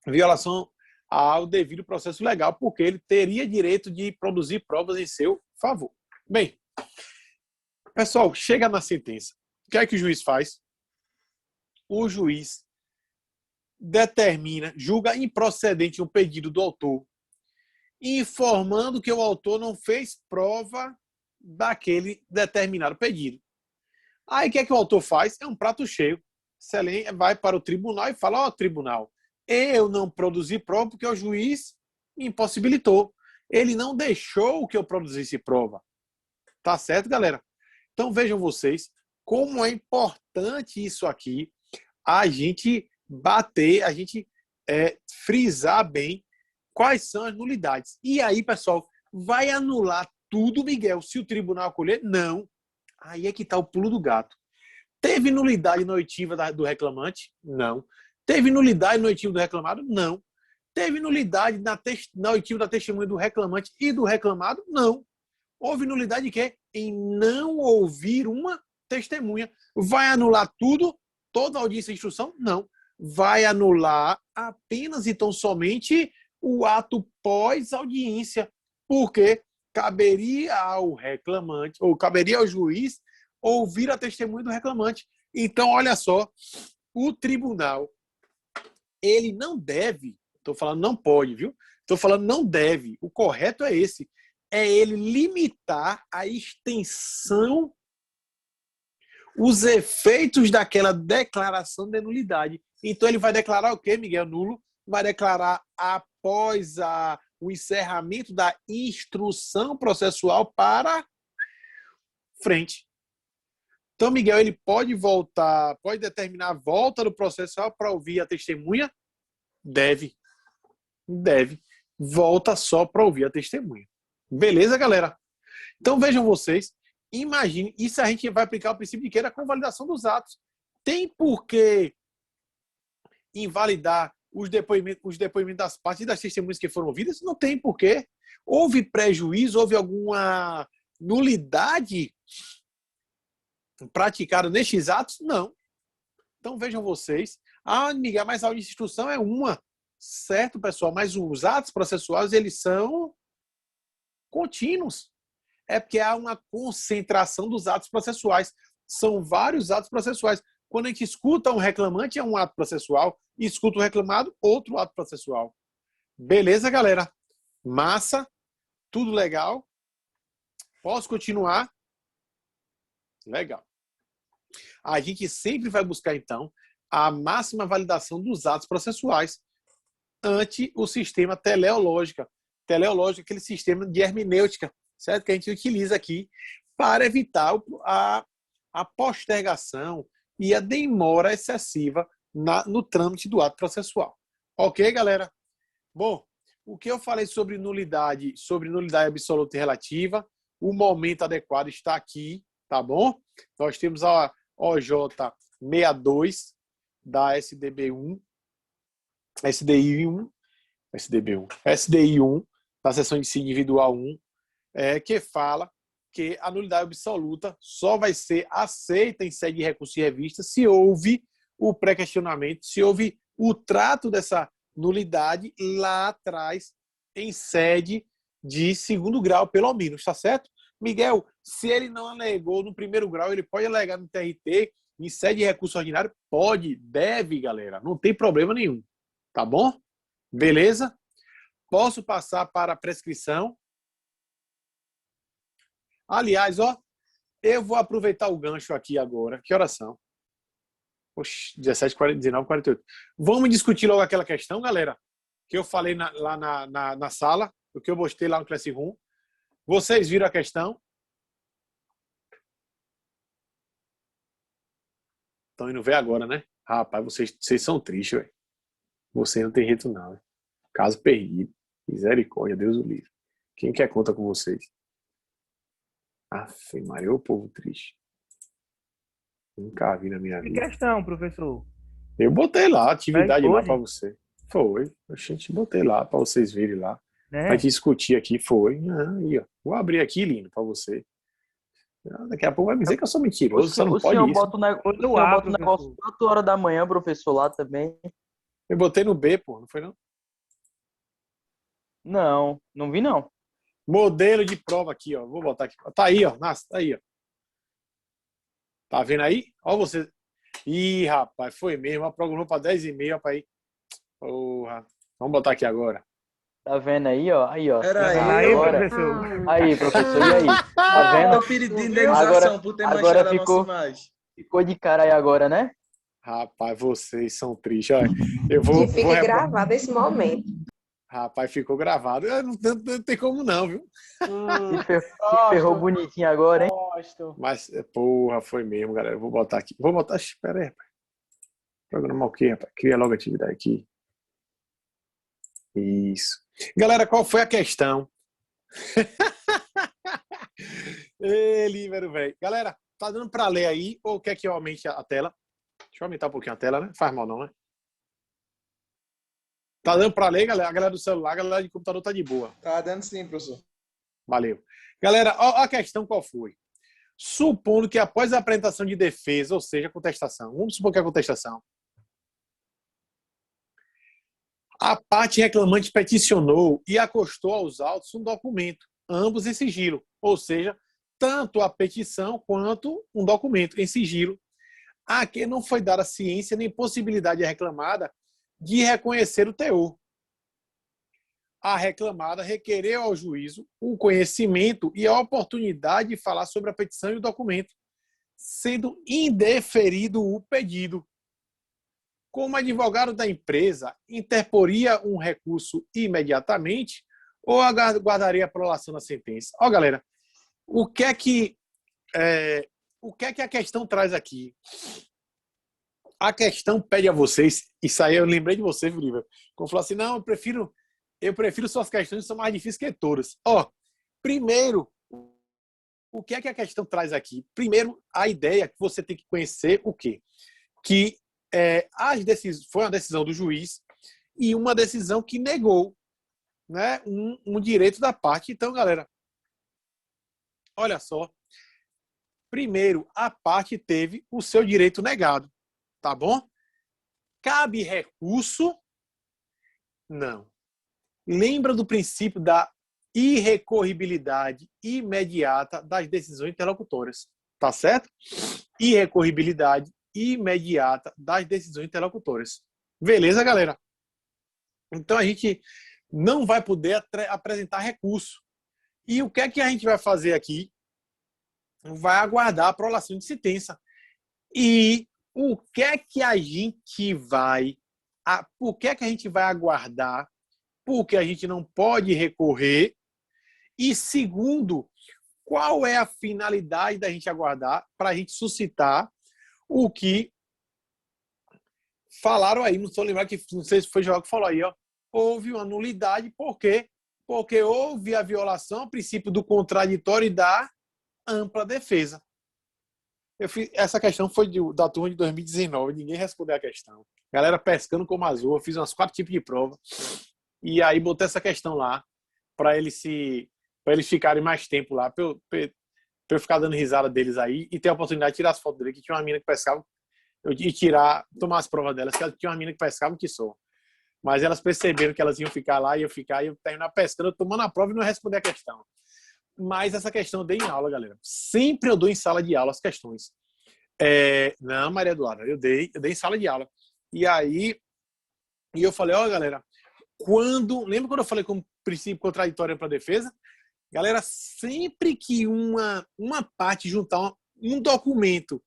violação ao devido processo legal, porque ele teria direito de produzir provas em seu favor. Bem, pessoal, chega na sentença. O que é que o juiz faz? O juiz determina, julga improcedente um pedido do autor, informando que o autor não fez prova daquele determinado pedido. Aí o que é que o autor faz? É um prato cheio. Selene vai para o tribunal e fala: tribunal, eu não produzi prova porque o juiz me impossibilitou. Ele não deixou que eu produzisse prova. Tá certo, galera? Então vejam vocês como é importante isso aqui, a gente bater, a gente frisar bem quais são as nulidades. E aí, pessoal, vai anular tudo, Miguel, se o tribunal acolher? Não. Aí é que está o pulo do gato. Teve nulidade na oitiva do reclamante? Não. Teve nulidade na oitiva do reclamado? Não. Teve nulidade na oitiva da testemunha do reclamante e do reclamado? Não. Houve nulidade de quê? Em não ouvir uma testemunha. Vai anular tudo? Toda a audiência de instrução? Não. Vai anular apenas e tão somente o ato pós-audiência, porque caberia ao reclamante, ou caberia ao juiz, ouvir a testemunha do reclamante. Então, olha só, o tribunal, ele não deve, estou falando não pode, viu? Estou falando não deve, o correto é esse, é ele limitar a extensão, os efeitos daquela declaração de nulidade. Então, ele vai declarar o quê, Miguel? Nulo. Vai declarar após o encerramento da instrução processual para frente. Então, Miguel, ele pode voltar, pode determinar a volta do processual para ouvir a testemunha? Deve. Volta só para ouvir a testemunha. Beleza, galera? Então, vejam vocês, imagine, isso a gente vai aplicar o princípio de que era a convalidação dos atos. Tem por que invalidar os depoimentos das partes e das testemunhas que foram ouvidas? Não tem por quê. Houve prejuízo, houve alguma nulidade praticada nestes atos? Não. Então vejam vocês. Miguel, mas a audiência de instrução é uma. Certo, pessoal, mas os atos processuais, eles são contínuos. É porque há uma concentração dos atos processuais. São vários atos processuais. Quando a gente escuta um reclamante, é um ato processual. E escuta o reclamado, outro ato processual. Beleza, galera? Massa. Tudo legal. Posso continuar? Legal. A gente sempre vai buscar, então, a máxima validação dos atos processuais ante o sistema teleológico. Teleológico é aquele sistema de hermenêutica, certo? Que a gente utiliza aqui para evitar a postergação e a demora excessiva no trâmite do ato processual. Ok, galera? Bom, o que eu falei sobre nulidade absoluta e relativa, o momento adequado está aqui, tá bom? Nós temos a OJ 62 da SDI1, da seção de si individual 1, que fala que a nulidade absoluta só vai ser aceita em sede de recurso e revista se houve o pré-questionamento, se houve o trato dessa nulidade lá atrás em sede de segundo grau, pelo menos, tá certo? Miguel, se ele não alegou no primeiro grau, ele pode alegar no TRT Em sede de recurso ordinário, pode, deve, galera. Não tem problema nenhum. Tá bom? Beleza? Posso passar para a prescrição? Aliás, ó, eu vou aproveitar o gancho aqui agora. Que horas são? Oxe, 17h40, 19h48. Vamos discutir logo aquela questão, galera, que eu falei lá na sala, o que eu postei lá no Classroom. Vocês viram a questão? Estão indo ver agora, né? Rapaz, vocês são tristes, velho. Vocês não tem jeito, não. Véio. Caso perdido. Misericórdia, Deus o livre. Quem quer conta com vocês? Aff, Maria, ô povo triste. Nunca vi na minha vida. Que questão, professor? Eu botei lá, atividade lá hoje? para você. Foi. A gente botei lá para vocês verem lá. Né? Pra gente discutir aqui, foi. Aí, ó. Vou abrir aqui, lindo, para você. Daqui a pouco vai me dizer que eu sou mentiroso, você não o pode senhor isso. bota o negócio 4 horas da manhã, professor, lá também. Eu botei no B, pô, não foi não? Não vi não. Modelo de prova aqui, ó. Vou botar aqui. Tá aí, ó. Tá aí, ó. Tá vendo aí? Ó você. Ih, rapaz, foi mesmo. Ela programou para 10h30, rapaz. Aí. Porra. Vamos botar aqui agora. Tá vendo aí, ó? Aí, ó. Era Aí, agora. professor. Aí, professor, e aí? Tá vendo? Eu pedi de indenização por ter agora manchado a nossa imagem. Ficou de cara aí agora, né? Rapaz, vocês são tristes. Olha, eu vou. Que fique gravado esse momento. Rapaz, ficou gravado. Não tem como não, viu? Se ferrou bonitinho agora, hein? Mas, porra, foi mesmo, galera. Eu vou botar aqui. Vou botar. Espera aí, rapaz. Programar o quê, rapaz? Cria logo a atividade aqui. Isso. Galera, qual foi a questão? Líbero, velho. Galera, tá dando pra ler aí? Ou quer que eu aumente a tela? Deixa eu aumentar um pouquinho a tela, né? Faz mal não, né? Tá dando pra ler, galera? A galera do celular, a galera de computador tá de boa. Tá dando sim, professor. Valeu. Galera, ó a questão qual foi. Supondo que após a apresentação de defesa, ou seja, contestação, vamos supor que é a contestação, a parte reclamante peticionou e acostou aos autos um documento, ambos em sigilo, ou seja, tanto a petição quanto um documento em sigilo, a que não foi dada ciência nem possibilidade à reclamada de reconhecer o teor. A reclamada requereu ao juízo o conhecimento e a oportunidade de falar sobre a petição e o documento, sendo indeferido o pedido. Como advogado da empresa, interporia um recurso imediatamente ou aguardaria a prolação da sentença? Ó, galera, o que é que a questão traz aqui? A questão pede a vocês, isso aí eu lembrei de você, Felipe, como falou assim, não, eu prefiro suas questões que são mais difíceis que todas. Ó, primeiro, o que é que a questão traz aqui? Primeiro, a ideia que você tem que conhecer o quê? Que foi uma decisão do juiz e uma decisão que negou, né, um direito da parte. Então, galera, olha só. Primeiro, a parte teve o seu direito negado. Tá bom? Cabe recurso? Não. Lembra do princípio da irrecorribilidade imediata das decisões interlocutoras. Tá certo? Irrecorribilidade imediata das decisões interlocutoras. Beleza, galera? Então a gente não vai poder apresentar recurso. E o que é que a gente vai fazer aqui? Vai aguardar a prolação de sentença. E o que é que a gente vai aguardar? Porque a gente não pode recorrer. E segundo, qual é a finalidade da gente aguardar para a gente suscitar o que falaram aí? Não estou lembrando que não sei se foi o João que falou aí, ó. Houve uma nulidade, por quê? Porque houve a violação ao princípio do contraditório e da ampla defesa. Essa questão foi da turma de 2019, ninguém respondeu a questão. Galera pescando como azul, eu fiz umas 4 tipos de prova e aí botei essa questão lá para eles ficarem mais tempo lá, para eu ficar dando risada deles aí e ter a oportunidade de tirar as fotos dele, que tinha uma mina que pescava e tomar as provas delas, que tinha uma mina que pescava que só. Mas elas perceberam que elas iam ficar lá e eu terminar pescando, tomando a prova e não responder a questão. Mas essa questão eu dei em aula, galera. Sempre eu dou em sala de aula as questões. Não, Maria Eduarda, eu dei em sala de aula. E aí, eu falei, ó, galera, lembra quando eu falei com o princípio contraditório para defesa? Galera, sempre que uma parte juntar um documento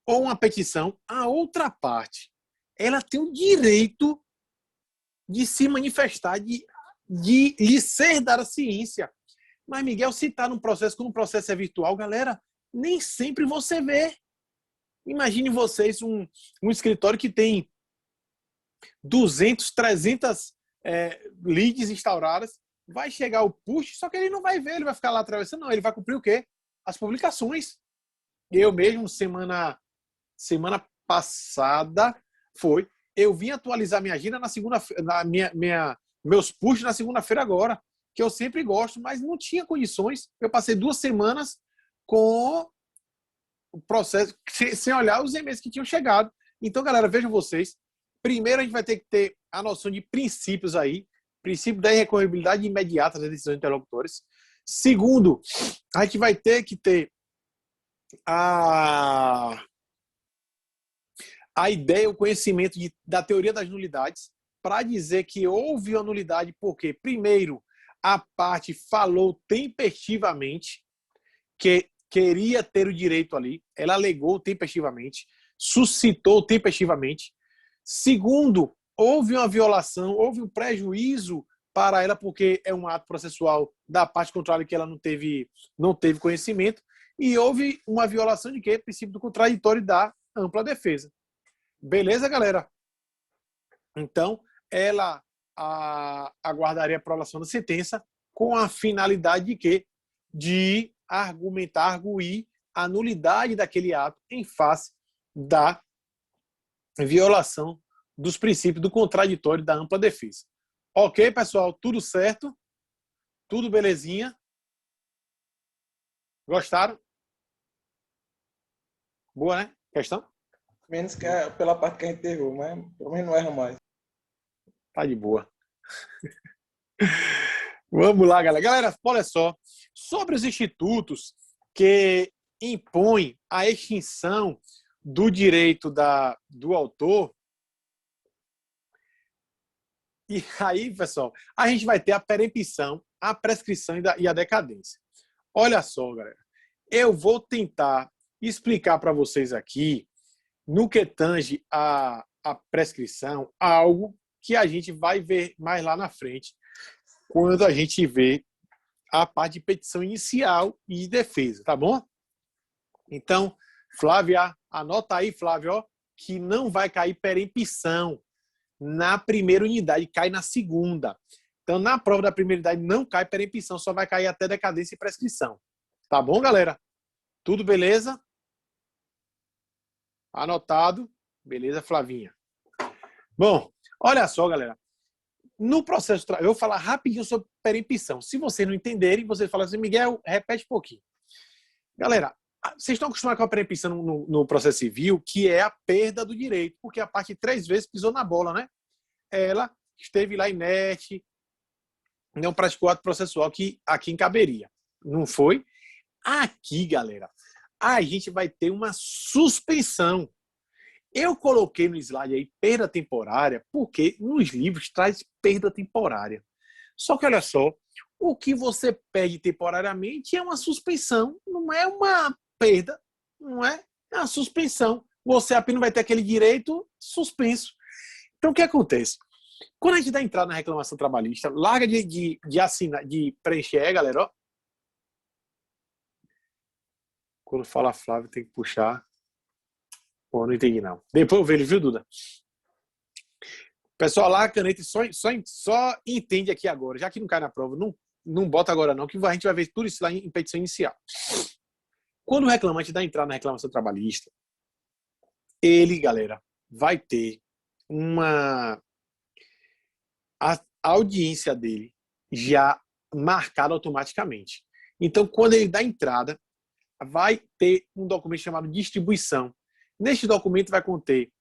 ou uma petição, a outra parte, ela tem o direito de se manifestar, de lhe ser dada a ciência. Mas, Miguel, se está num processo, quando o processo é virtual, galera, nem sempre você vê. Imagine vocês um escritório que tem 200, 300 leads instauradas, vai chegar o push, só que ele não vai ver, ele vai ficar lá atravessando, não, ele vai cumprir o quê? As publicações. Eu mesmo, semana passada, eu vim atualizar minha agenda na segunda-feira, meus push na segunda-feira agora, que eu sempre gosto, mas não tinha condições. Eu passei 2 semanas com o processo, sem olhar os e-mails que tinham chegado. Então, galera, vejam vocês. Primeiro, a gente vai ter que ter a noção de princípios aí. Princípio da irrecorribilidade imediata das decisões interlocutores. Segundo, a gente vai ter que ter a ideia, o conhecimento da teoria das nulidades para dizer que houve uma nulidade porque, primeiro, a parte falou tempestivamente que queria ter o direito ali, ela alegou tempestivamente, suscitou tempestivamente. Segundo, houve uma violação, houve um prejuízo para ela porque é um ato processual da parte contrária que ela não teve conhecimento, e houve uma violação de quê? Princípio do contraditório da ampla defesa. Beleza, galera? Então, ela aguardaria a aprovação da sentença com a finalidade de quê? De argumentar, arguir a nulidade daquele ato em face da violação dos princípios do contraditório da ampla defesa. Ok, pessoal? Tudo certo? Tudo belezinha? Gostaram? Boa, né? Questão? Menos que pela parte que a gente errou, mas pelo menos não erra mais. Tá de boa. Vamos lá, galera. Galera, olha só. Sobre os institutos que impõem a extinção do direito do autor, e aí, pessoal, a gente vai ter a perempção, a prescrição e a decadência. Olha só, galera. Eu vou tentar explicar para vocês aqui, no que tange a prescrição, algo que a gente vai ver mais lá na frente, quando a gente vê a parte de petição inicial e de defesa, tá bom? Então, Flávia, anota aí, Flávia, ó, que não vai cair perempção na primeira unidade, cai na segunda. Então, na prova da primeira unidade não cai perempção, só vai cair até decadência e prescrição. Tá bom, galera? Tudo beleza? Anotado. Beleza, Flavinha? Bom, olha só, galera. No processo, eu vou falar rapidinho sobre perempção. Se vocês não entenderem, vocês falam assim, Miguel, repete um pouquinho. Galera, vocês estão acostumados com a perempção no processo civil, que é a perda do direito, porque a parte 3 vezes pisou na bola, né? Ela esteve lá inerte, não praticou ato processual que aqui encaberia. Não foi? Aqui, galera, a gente vai ter uma suspensão. Eu coloquei no slide aí perda temporária, porque nos livros traz perda temporária. Só que olha só, o que você perde temporariamente é uma suspensão, não é uma perda, não é? É uma suspensão. Você apenas vai ter aquele direito suspenso. Então, o que acontece? Quando a gente dá entrada na reclamação trabalhista, larga de assinar, de preencher, galera, ó. Quando fala Flávio, tem que puxar. Pô, não entendi, não. Depois eu vejo, viu, Duda? Pessoal, lá a caneta só entende aqui agora. Já que não cai na prova, não bota agora não, que a gente vai ver tudo isso lá em petição inicial. Quando o reclamante dá entrada na reclamação trabalhista, ele, galera, vai ter a audiência dele já marcada automaticamente. Então, quando ele dá entrada, vai ter um documento chamado distribuição. Neste documento vai conter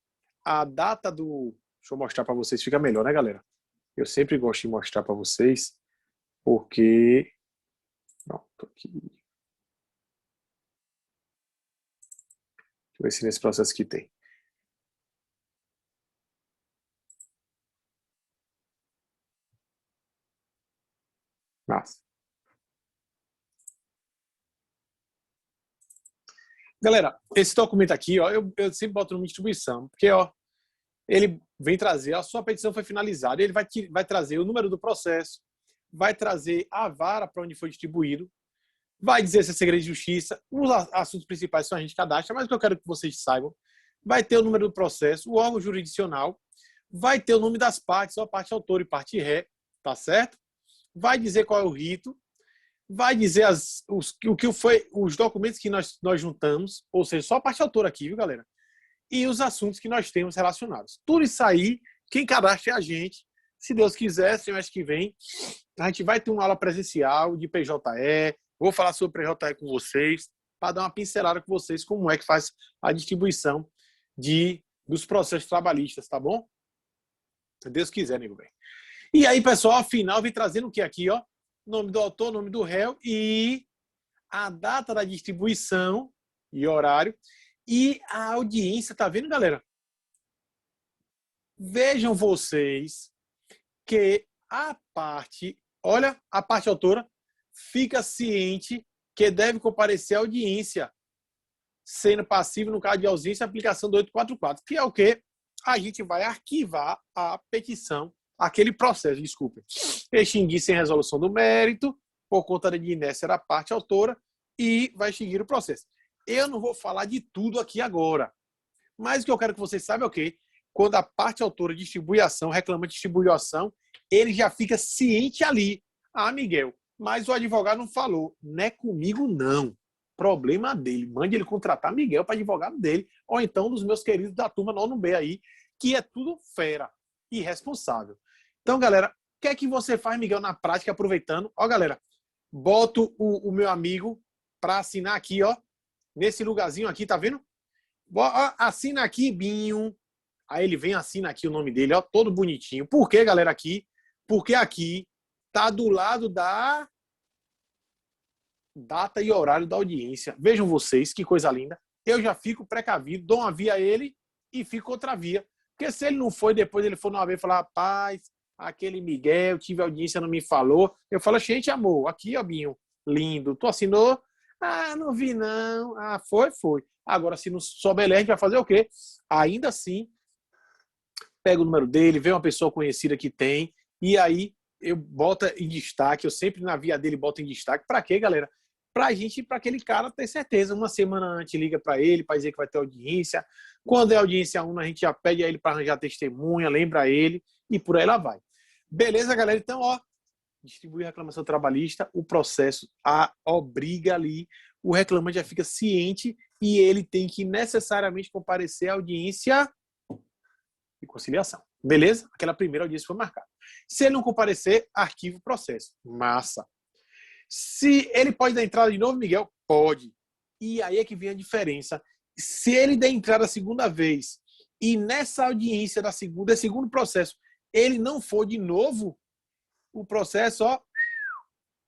a data do... Deixa eu mostrar para vocês, fica melhor, né, galera? Eu sempre gosto de mostrar para vocês, porque... Pronto, aqui. eu ver se nesse processo aqui tem. Massa. Galera, esse documento aqui, ó, eu sempre boto numa distribuição, porque ó, ele vem trazer, a sua petição foi finalizada, ele vai trazer o número do processo, vai trazer a vara para onde foi distribuído, vai dizer se é segredo de justiça, os assuntos principais são a gente cadastra, mas o que eu quero que vocês saibam, vai ter o número do processo, o órgão jurisdicional, vai ter o nome das partes, a parte autor e parte ré, tá certo? Vai dizer qual é o rito, vai dizer o que foi os documentos que nós juntamos, ou seja, só a parte autora aqui, viu, galera? E os assuntos que nós temos relacionados. Tudo isso aí, quem cadastra é a gente. Se Deus quiser, semestre que vem, a gente vai ter uma aula presencial de PJE, vou falar sobre PJE com vocês, para dar uma pincelada com vocês como é que faz a distribuição dos processos trabalhistas, tá bom? Se Deus quiser, nego bem. E aí, pessoal, afinal, vem trazendo o que aqui, ó? Nome do autor, nome do réu e a data da distribuição e horário e a audiência, tá vendo, galera? Vejam vocês que a parte autora fica ciente que deve comparecer à audiência, sendo passivo no caso de ausência, aplicação do 844, que é o que a gente vai arquivar a petição, aquele processo, desculpe, extinguir sem resolução do mérito, por conta de inércia da parte autora, e vai extinguir o processo. Eu não vou falar de tudo aqui agora, mas o que eu quero que vocês saibam é o quê? Quando a parte autora distribui a ação, reclama de distribui a ação, ele já fica ciente ali. Ah, Miguel, mas o advogado não falou. Não é comigo, não. Problema dele. Mande ele contratar Miguel para advogado dele, ou então dos meus queridos da turma 9B aí, que é tudo fera e responsável. Então, galera, o que é que você faz, Miguel, na prática, aproveitando? Ó, galera, boto o meu amigo para assinar aqui, ó, nesse lugarzinho aqui, tá vendo? Ó, assina aqui, Binho. Aí ele vem, assina aqui o nome dele, ó, todo bonitinho. Por que, galera, aqui? Porque aqui tá do lado da data e horário da audiência. Vejam vocês, que coisa linda. Eu já fico precavido, dou uma via a ele e fico outra via. Porque se ele não foi, depois ele for numa vez e falar, rapaz, aquele Miguel, tive audiência, não me falou. Eu falo, gente, amor, aqui, ó, Binho, lindo. Tu assinou? Ah, não vi, não. Ah, foi. Agora, se não souber ler, a gente vai fazer o quê? Ainda assim, pega o número dele, vê uma pessoa conhecida que tem, e aí eu boto em destaque, eu sempre na via dele boto em destaque. Pra quê, galera? Pra gente, pra aquele cara ter certeza. Uma semana antes liga pra ele, pra dizer que vai ter audiência. Quando é audiência 1, a gente já pede a ele pra arranjar testemunha, lembra ele, e por aí lá vai. Beleza, galera? Então, ó, distribuir a reclamação trabalhista, o processo obriga ali, o reclamante já fica ciente e ele tem que necessariamente comparecer à audiência de conciliação. Beleza? Aquela primeira audiência foi marcada. Se ele não comparecer, arquiva o processo. Massa. Se ele pode dar entrada de novo, Miguel? Pode. E aí é que vem a diferença. Se ele der entrada a segunda vez e nessa audiência da segundo processo, ele não for de novo, o processo, ó,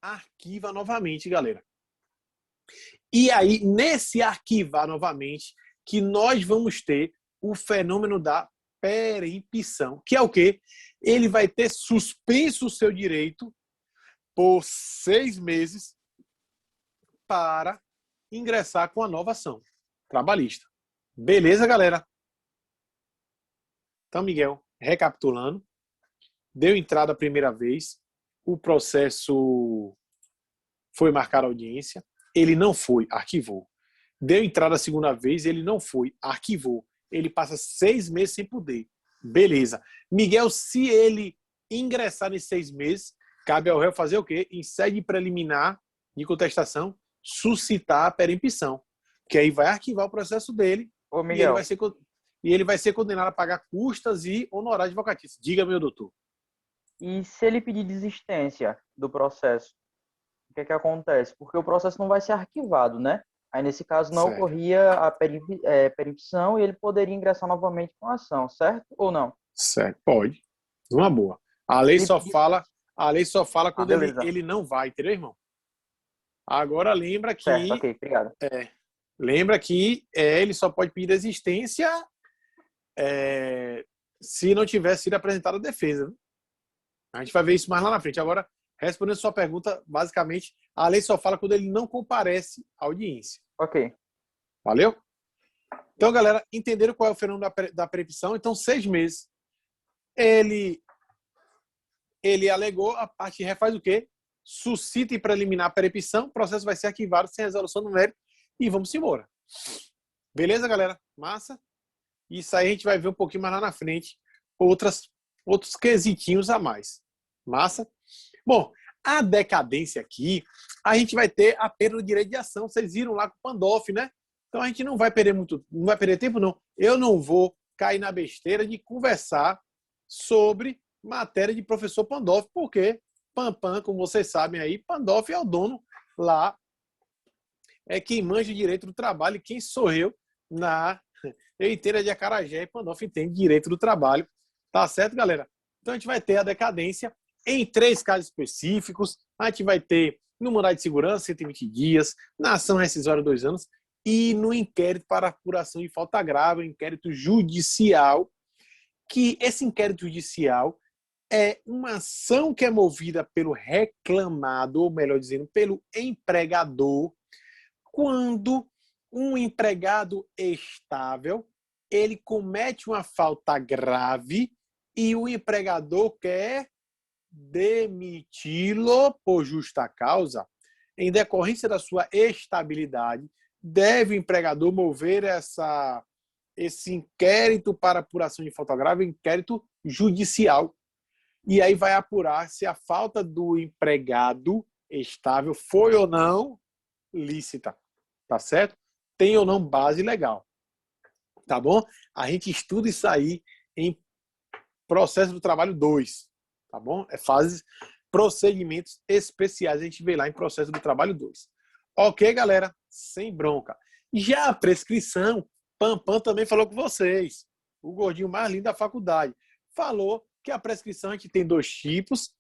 arquiva novamente, galera. E aí, nesse arquivar novamente, que nós vamos ter o fenômeno da perempção, que é o quê? Ele vai ter suspenso o seu direito por 6 meses para ingressar com a nova ação trabalhista. Beleza, galera? Então, Miguel, recapitulando, deu entrada a primeira vez, o processo foi marcar a audiência, ele não foi, arquivou. Deu entrada a segunda vez, ele não foi, arquivou. Ele passa 6 meses sem poder. Beleza. Miguel, se ele ingressar nesses 6 meses, cabe ao réu fazer o quê? Em sede preliminar de contestação, suscitar a perempção. Que aí vai arquivar o processo dele. Ô, Miguel. E ele vai ser condenado a pagar custas e honorários advocatícios. Diga, meu doutor. E se ele pedir desistência do processo, o que é que acontece? Porque o processo não vai ser arquivado, né? Aí, nesse caso, não ocorria a perempção e ele poderia ingressar novamente com a ação, certo ou não? Certo, pode. Uma boa. A lei só fala quando ele não vai, entendeu, irmão? Agora lembra que... Certo, ok, obrigado. Lembra que ele só pode pedir desistência se não tiver sido apresentada a defesa. Né? A gente vai ver isso mais lá na frente. Agora, respondendo a sua pergunta, basicamente, a lei só fala quando ele não comparece à audiência. Ok. Valeu? Então, galera, entenderam qual é o fenômeno da percepção? Então, 6 meses. Ele alegou, a parte ré faz o quê? Suscita e preliminar a percepção, o processo vai ser arquivado sem resolução do mérito e vamos embora. Beleza, galera? Massa? Isso aí a gente vai ver um pouquinho mais lá na frente, outros quesitinhos a mais. Massa? Bom, a decadência aqui, a gente vai ter a perda do direito de ação. Vocês viram lá com o Pandolf, né? Então a gente não vai perder tempo, não. Eu não vou cair na besteira de conversar sobre matéria de professor Pandolf, porque Pampam, como vocês sabem aí, Pandolf é o dono lá, é quem manja direito do trabalho, e quem sou eu na Eiteira de Acarajé, e Pandolf entende direito do trabalho. Tá certo, galera? Então a gente vai ter a decadência em 3 casos específicos. A gente vai ter no mandado de segurança, 120 dias, na ação rescisória, 2 anos, e no inquérito para apuração de falta grave, inquérito judicial, que esse inquérito judicial é uma ação que é movida pelo reclamado, ou melhor dizendo, pelo empregador, quando um empregado estável, ele comete uma falta grave e o empregador quer demiti-lo por justa causa. Em decorrência da sua estabilidade, deve o empregador mover esse inquérito para apuração de falta grave, inquérito judicial. E aí vai apurar se a falta do empregado estável foi ou não lícita. Tá certo? Tem ou não base legal. Tá bom? A gente estuda isso aí em processo do trabalho 2. Tá bom? Procedimentos especiais. A gente vê lá em processo do trabalho 2. Ok, galera? Sem bronca. Já a prescrição, Pampam também falou com vocês. O gordinho mais lindo da faculdade. Falou que a prescrição a gente tem 2 tipos,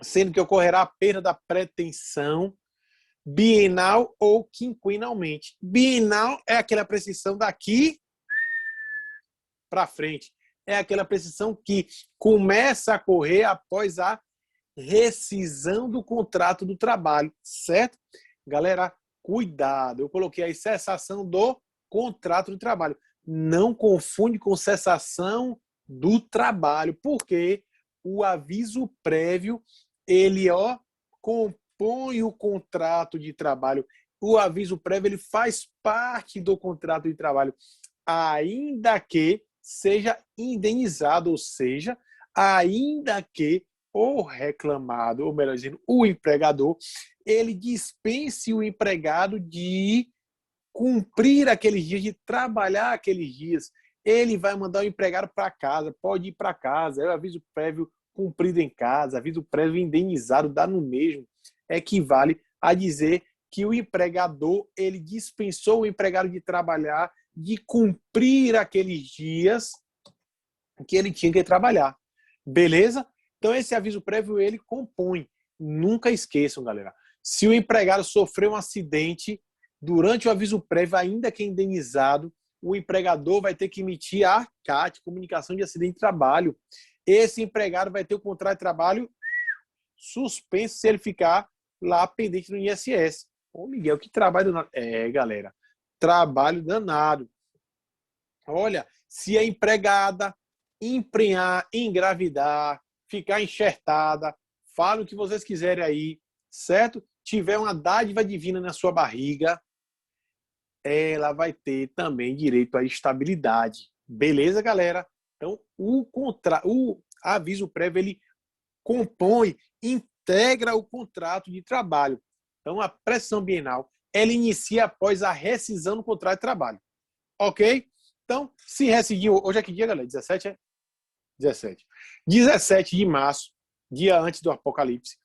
sendo que ocorrerá a perda da pretensão bienal ou quinquenalmente. Bienal é aquela prescrição daqui para frente. É aquela prescrição que começa a correr após a rescisão do contrato do trabalho, certo? Galera, cuidado. Eu coloquei aí cessação do contrato de trabalho. Não confunde com cessação do trabalho, porque o aviso prévio, ele compõe o contrato de trabalho. O aviso prévio, ele faz parte do contrato de trabalho, ainda que seja indenizado, ou seja, ainda que o reclamado, ou melhor dizendo, o empregador, ele dispense o empregado de cumprir aqueles dias, de trabalhar aqueles dias. Ele vai mandar o empregado para casa, pode ir para casa, é o aviso prévio cumprido em casa, aviso prévio indenizado, dá no mesmo, equivale a dizer que o empregador, ele dispensou o empregado de trabalhar, de cumprir aqueles dias que ele tinha que trabalhar. Beleza? Então esse aviso prévio, ele compõe. Nunca esqueçam, galera. Se o empregado sofreu um acidente durante o aviso prévio, ainda que indenizado, o empregador vai ter que emitir a CAT, Comunicação de Acidente de Trabalho. Esse empregado vai ter o contrato de trabalho suspenso se ele ficar lá pendente no INSS. Ô, Miguel, que trabalho danado. Galera, trabalho danado. Olha, se a empregada emprenhar, engravidar, ficar enxertada, fala o que vocês quiserem aí, certo? Tiver uma dádiva divina na sua barriga, ela vai ter também direito à estabilidade. Beleza, galera? Então, o aviso prévio, ele compõe, integra o contrato de trabalho. Então, a prescrição bienal, ela inicia após a rescisão do contrato de trabalho. Ok? Então, se rescindiu... Hoje é que dia, galera? 17, é? 17. 17 de março, dia antes do apocalipse.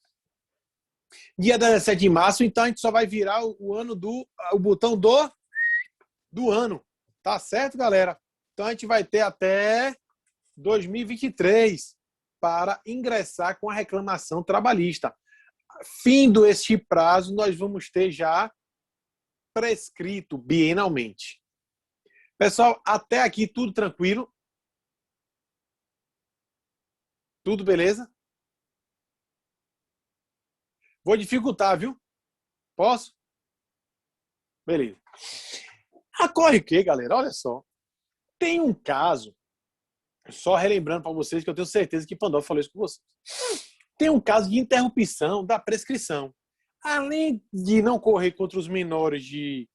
Dia 17 de março, então a gente só vai virar o botão do ano. Tá certo, galera? Então a gente vai ter até 2023 para ingressar com a reclamação trabalhista. Findo este prazo, nós vamos ter já prescrito bienalmente. Pessoal, até aqui tudo tranquilo? Tudo beleza? Vou dificultar, viu? Posso? Beleza. Ocorre que, galera, olha só. Tem um caso, só relembrando para vocês, que eu tenho certeza que Pandolfo falou isso com vocês. Tem um caso de interrupção da prescrição. Além de não correr contra os menores de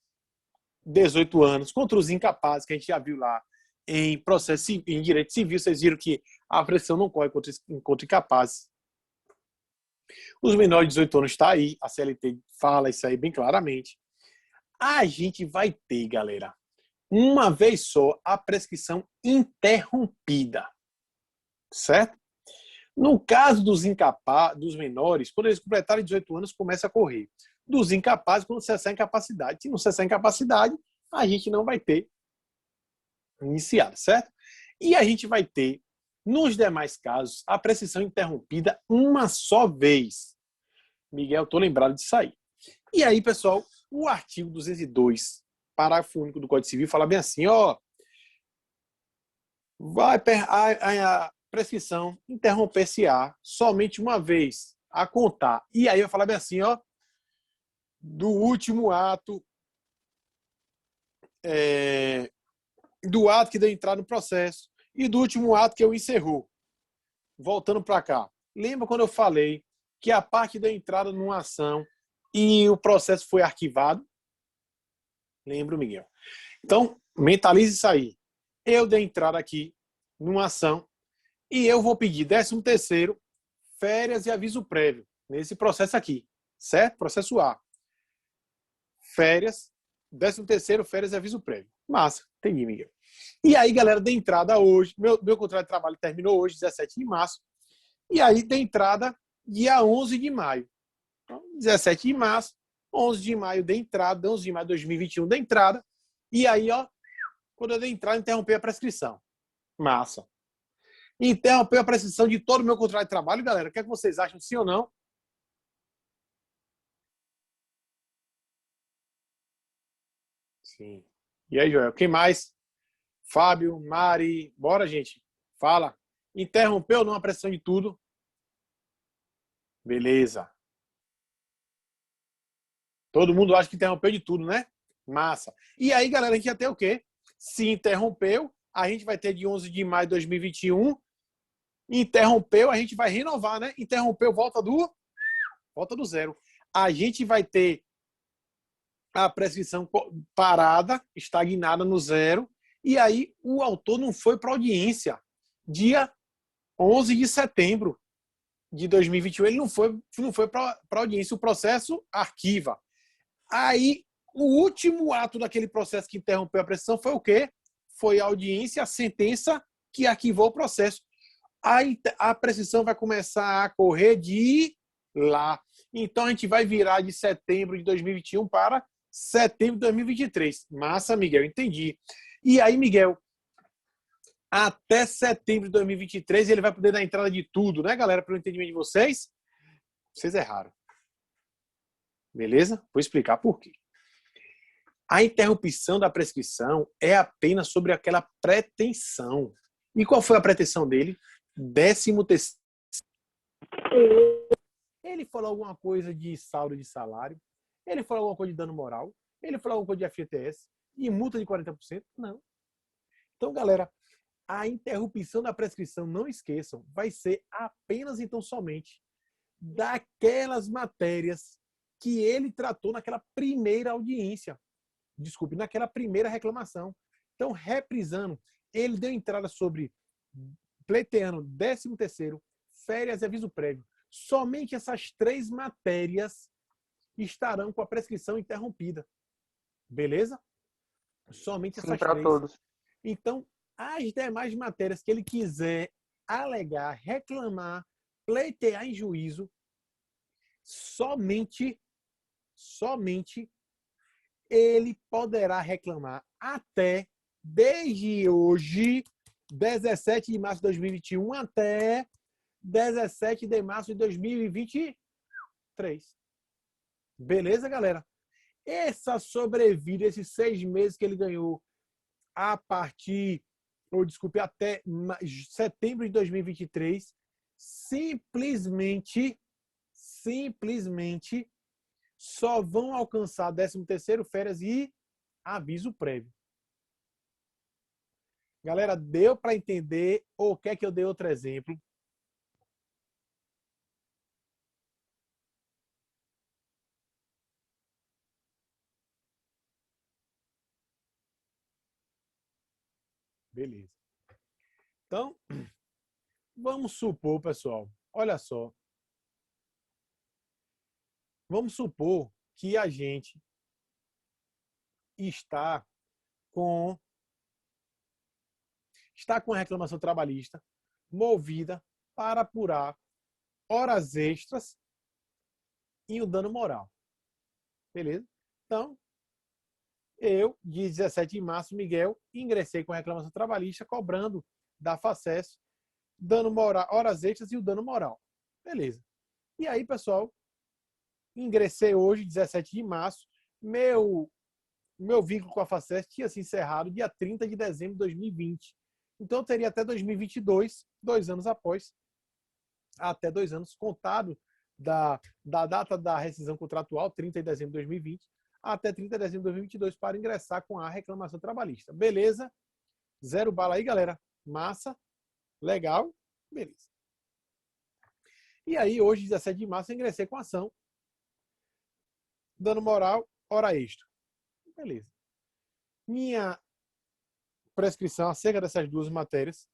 18 anos, contra os incapazes, que a gente já viu lá em processo em direito civil, vocês viram que a prescrição não corre contra incapazes. Os menores de 18 anos está aí, a CLT fala isso aí bem claramente. A gente vai ter, galera, uma vez só a prescrição interrompida, certo? No caso dos incapazes, dos menores, quando eles completarem 18 anos, começa a correr. Dos incapazes, quando cessar a incapacidade. Se não cessar a incapacidade, a gente não vai ter iniciado, certo? E a gente vai ter, nos demais casos, a prescrição interrompida uma só vez. Miguel, estou lembrado disso aí. E aí, pessoal, o artigo 202, parágrafo único do Código Civil, fala bem assim, ó, a prescrição interromper-se-á somente uma vez a contar. E aí eu falar bem assim, ó, do último ato, do ato que deu entrada no processo e do último ato que eu encerrou. Voltando para cá. Lembra quando eu falei que a parte da entrada numa ação e o processo foi arquivado? Lembro, Miguel. Então, mentalize isso aí. Eu dei entrada aqui numa ação e eu vou pedir 13º, férias e aviso prévio nesse processo aqui, certo? Processo A. Férias, 13º, férias e aviso prévio. Massa, entendi, Miguel. E aí, galera, dei entrada hoje, meu contrato de trabalho terminou hoje, 17 de março, e aí dei entrada dia 11 de maio. Então, 17 de março, 11 de maio dei entrada, 11 de maio de 2021 dei entrada, e aí, ó, quando eu dei entrada, interrompei a prescrição. Massa. Interrompeu a prescrição de todo o meu contrato de trabalho, galera. O que é que vocês acham, sim ou não? Sim. E aí, Joel? Quem mais? Fábio, Mari. Bora, gente. Fala. Interrompeu ou não a prescrição de tudo? Beleza. Todo mundo acha que interrompeu de tudo, né? Massa. E aí, galera, a gente já tem o quê? Se interrompeu, a gente vai ter de 11 de maio de 2021. Interrompeu, a gente vai renovar, né? Interrompeu, volta do zero. A gente vai ter a prescrição parada, estagnada no zero, e aí o autor não foi para audiência. Dia 11 de setembro de 2021, ele não foi para audiência. O processo arquiva. Aí, o último ato daquele processo que interrompeu a prescrição foi o quê? Foi a audiência, a sentença que arquivou o processo. A prescrição vai começar a correr de lá. Então, a gente vai virar de setembro de 2021 para setembro de 2023. Massa, Miguel, entendi. E aí, Miguel, até setembro de 2023 ele vai poder dar entrada de tudo, né, galera? Pelo entendimento de vocês, vocês erraram. Beleza? Vou explicar por quê. A interrupção da prescrição é apenas sobre aquela pretensão. E qual foi a pretensão dele? 13º. Ele falou alguma coisa de saldo de salário? Ele falou alguma coisa de dano moral? Ele falou alguma coisa de FGTS? E multa de 40%? Não. Então, galera, a interrupção da prescrição, não esqueçam, vai ser apenas, então, somente daquelas matérias que ele tratou naquela primeira audiência. Desculpe, naquela primeira reclamação. Então, reprisando, ele deu entrada sobre pleiteando 13º, férias e aviso prévio. Somente essas 3 matérias estarão com a prescrição interrompida. Beleza? Somente essas 3. Todos. Então, as demais matérias que ele quiser alegar, reclamar, pleitear em juízo, somente ele poderá reclamar até, desde hoje, 17 de março de 2021 até 17 de março de 2023. Beleza, galera? essa sobrevida, esses 6 meses que ele ganhou a partir, ou desculpe, até setembro de 2023, simplesmente só vão alcançar 13º, férias e aviso prévio. Galera, deu para entender ou quer que eu dê outro exemplo? Beleza. Então, vamos supor, pessoal, olha só. Vamos supor que a gente está com a reclamação trabalhista movida para apurar horas extras e o dano moral. Beleza? Então, eu, de 17 de março, Miguel, ingressei com a reclamação trabalhista cobrando da FACES dano moral, horas extras e o dano moral. Beleza. E aí, pessoal, ingressei hoje, 17 de março, meu vínculo com a FACES tinha se encerrado dia 30 de dezembro de 2020. Então, eu teria até 2022, 2 anos após, até 2 anos contado da data da rescisão contratual, 30 de dezembro de 2020, até 30 de dezembro de 2022, para ingressar com a reclamação trabalhista. Beleza? 0 bala aí, galera. Massa. Legal. Beleza. E aí, hoje, 17 de março, eu ingressei com a ação. Dano moral, hora extra. Beleza. Minha prescrição acerca dessas 2 matérias,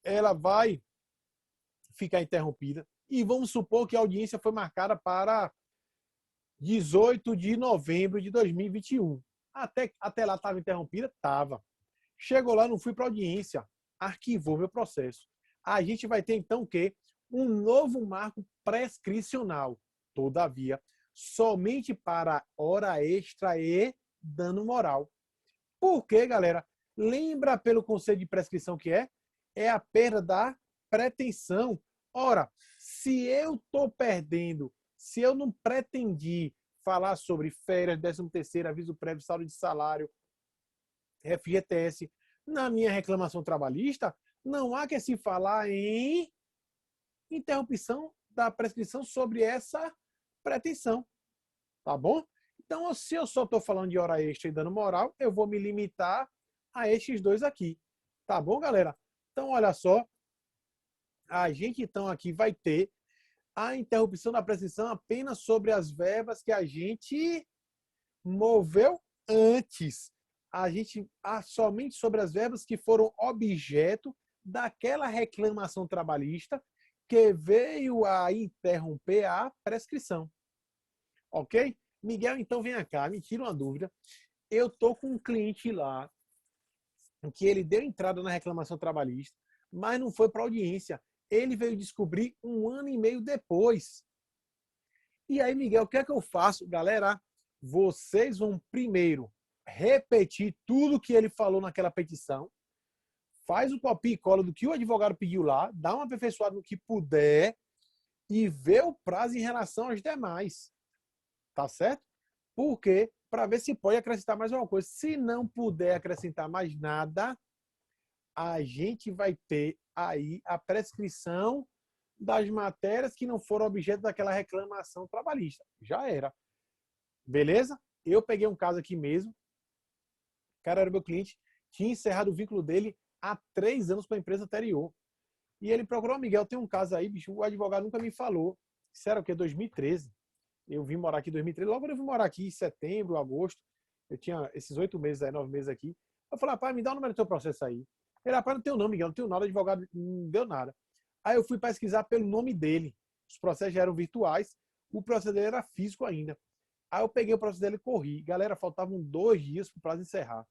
ela vai ficar interrompida. E vamos supor que a audiência foi marcada para 18 de novembro de 2021. Até lá estava interrompida? Estava. Chegou lá, não fui para audiência. Arquivou meu processo. A gente vai ter, então, o quê? Um novo marco prescricional. Todavia, somente para hora extra e dano moral. Por quê, galera? Lembra pelo conceito de prescrição que é? É a perda da pretensão. Ora, se eu estou perdendo, se eu não pretendi falar sobre férias, 13º, aviso prévio, saldo de salário, FGTS, na minha reclamação trabalhista, não há que se falar em interrupção da prescrição sobre essa pretensão. Tá bom? Então, se eu só estou falando de hora extra e dano moral, eu vou me limitar a estes 2 aqui. Tá bom, galera? Então, olha só. A gente, então, aqui vai ter a interrupção da prescrição apenas sobre as verbas que a gente moveu antes. A gente, somente sobre as verbas que foram objeto daquela reclamação trabalhista que veio a interromper a prescrição. Ok? Miguel, então vem cá, me tira uma dúvida. Eu estou com um cliente lá que ele deu entrada na reclamação trabalhista, mas não foi para audiência. Ele veio descobrir 1 ano e meio depois. E aí, Miguel, o que é que eu faço? Galera, vocês vão primeiro repetir tudo que ele falou naquela petição, faz o copia e cola do que o advogado pediu lá, dá uma aperfeiçoada no que puder e vê o prazo em relação aos demais. Tá certo? Porque para ver se pode acrescentar mais alguma coisa. Se não puder acrescentar mais nada, a gente vai ter aí a prescrição das matérias que não foram objeto daquela reclamação trabalhista. Já era. Beleza? Eu peguei um caso aqui mesmo. O cara era meu cliente, tinha encerrado o vínculo dele há 3 anos com a empresa anterior. E ele procurou, Miguel, tem um caso aí, bicho, o advogado nunca me falou. Isso era o quê? 2013. Eu vim morar aqui em 2013. Logo eu vim morar aqui em setembro, agosto. Eu tinha esses 8 meses aí, 9 meses aqui. Eu falei, rapaz, me dá o número do teu processo aí. Ele, rapaz, não tem o nome, Miguel, não tem nada, o advogado não deu nada. Aí eu fui pesquisar pelo nome dele. Os processos já eram virtuais, o processo dele era físico ainda. Aí eu peguei o processo dele e corri. Galera, faltavam 2 dias para o prazo encerrar.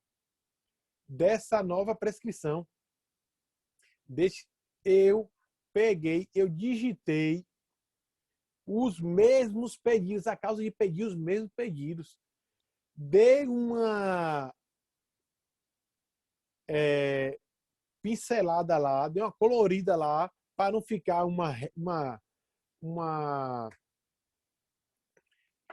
Dessa nova prescrição, eu peguei, eu digitei os mesmos pedidos, a causa de pedir os mesmos pedidos. Dei uma pincelada lá, dei uma colorida lá, para não ficar uma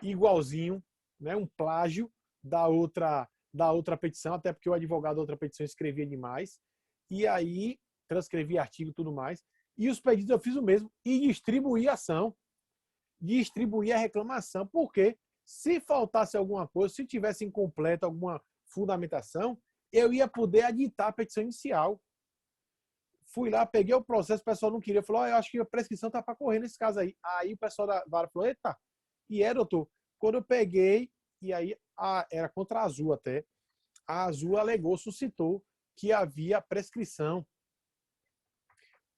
igualzinho, né, um plágio da outra petição, até porque o advogado da outra petição escrevia demais, e aí transcrevi artigo e tudo mais. E os pedidos eu fiz o mesmo e distribuí a ação, distribuí a reclamação, porque se faltasse alguma coisa, se tivesse incompleta alguma fundamentação, eu ia poder aditar a petição inicial. Fui lá, peguei o processo, o pessoal não queria, falou, eu acho que a prescrição está para correr nesse caso aí. Aí o pessoal da vara falou, eita, e doutor, quando eu peguei, e aí era contra a Azul até, a Azul alegou, suscitou que havia prescrição,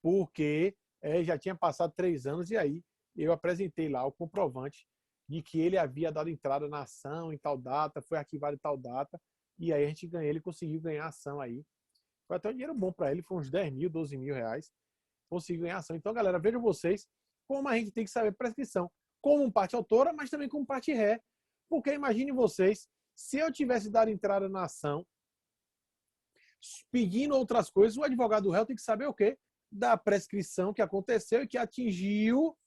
porque já tinha passado 3 anos, e aí eu apresentei lá o comprovante de que ele havia dado entrada na ação em tal data, foi arquivado em tal data, e aí a gente ganhou, ele conseguiu ganhar a ação aí. Foi até um dinheiro bom para ele, foi uns 10 mil, 12 mil reais, conseguiu ganhar a ação. Então, galera, vejam vocês como a gente tem que saber prescrição, como parte autora, mas também como parte ré, porque imagine vocês, se eu tivesse dado entrada na ação, pedindo outras coisas, o advogado do réu tem que saber o quê? Da prescrição que aconteceu e que atingiu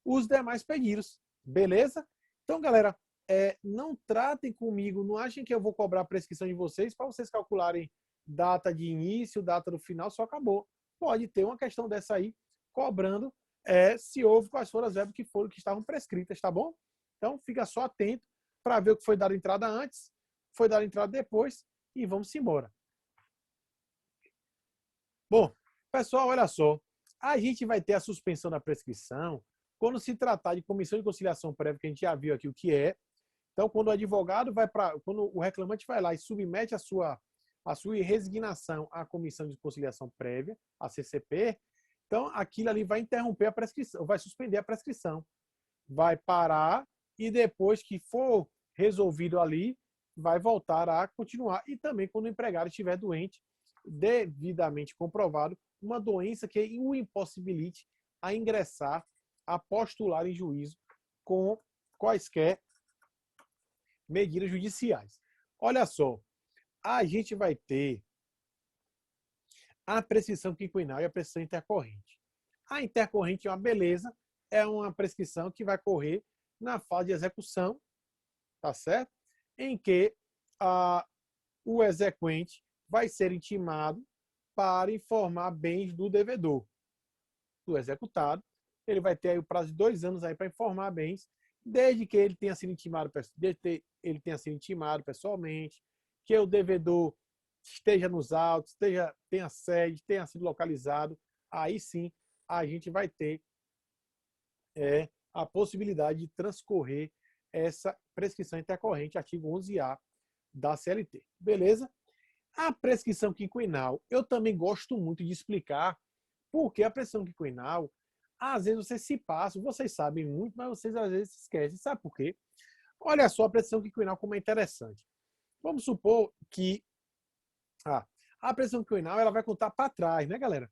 os demais pedidos. Beleza? Então, galera, não tratem comigo, não achem que eu vou cobrar a prescrição de vocês para vocês calcularem data de início, data do final, só acabou. Pode ter uma questão dessa aí, cobrando se houve, quais foram as verbas que estavam prescritas, tá bom? Então, fica só atento para ver o que foi dado entrada antes, foi dado entrada depois e vamos embora. Bom, pessoal, olha só. A gente vai ter a suspensão da prescrição quando se tratar de comissão de conciliação prévia, que a gente já viu aqui o que é. Então, quando o advogado quando o reclamante vai lá e submete a sua resignação à comissão de conciliação prévia, a CCP, então aquilo ali vai interromper a prescrição, vai suspender a prescrição, vai parar e depois que for resolvido ali, vai voltar a continuar. E também quando o empregado estiver doente, devidamente comprovado, uma doença que o impossibilite a ingressar, a postular em juízo com quaisquer medidas judiciais. Olha só, a gente vai ter a prescrição quinquenal e a prescrição intercorrente. A intercorrente é uma beleza, é uma prescrição que vai correr na fase de execução, tá certo? Em que o exequente vai ser intimado para informar bens do devedor, do executado. Ele vai ter aí o prazo de 2 anos aí para informar bens, desde que ele tenha sido intimado, pessoalmente, que o devedor esteja nos autos, tenha sede, tenha sido localizado. Aí sim a gente vai ter a possibilidade de transcorrer essa prescrição intercorrente, artigo 11A da CLT. Beleza? A prescrição quinquenal, eu também gosto muito de explicar porque a prescrição quinquenal, às vezes vocês se passam, vocês sabem muito, mas vocês às vezes se esquecem. Sabe por quê? Olha só a prescrição quinquenal como é interessante. Vamos supor que a prescrição quinquenal ela vai contar para trás, né, galera?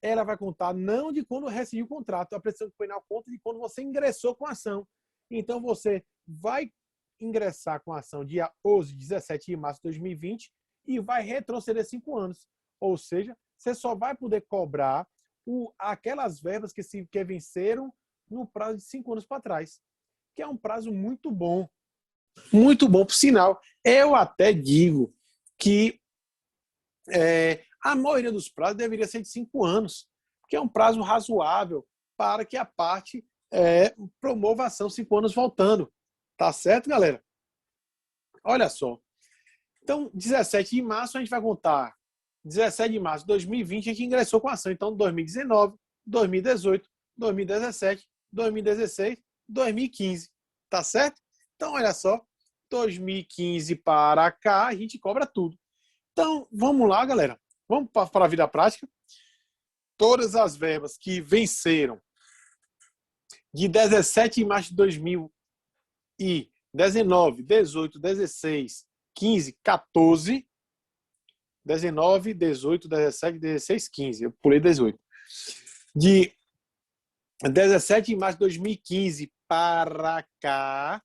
Ela vai contar não de quando rescindiu o contrato, a prescrição quinquenal conta de quando você ingressou com a ação. Então, você vai ingressar com a ação dia 11, 17 de março de 2020 e vai retroceder 5 anos. Ou seja, você só vai poder cobrar aquelas verbas que venceram no prazo de 5 anos para trás, que é um prazo muito bom. Muito bom, por sinal. Eu até digo que a maioria dos prazos deveria ser de 5 anos, que é um prazo razoável para que a parte promova a ação 5 anos voltando. Tá certo, galera? Olha só. Então, 17 de março a gente vai contar 17 de março de 2020 a gente ingressou com a ação. Então, 2019, 2018, 2017, 2016, 2015. Tá certo? Então, olha só. 2015 para cá, a gente cobra tudo. Então, vamos lá, galera. Vamos para a vida prática. Todas as verbas que venceram de 17 de março de 2019, 18, 16, 15, 14, 19, 18, 17, 16, 15. Eu pulei 18. De 17 de março de 2015 para cá,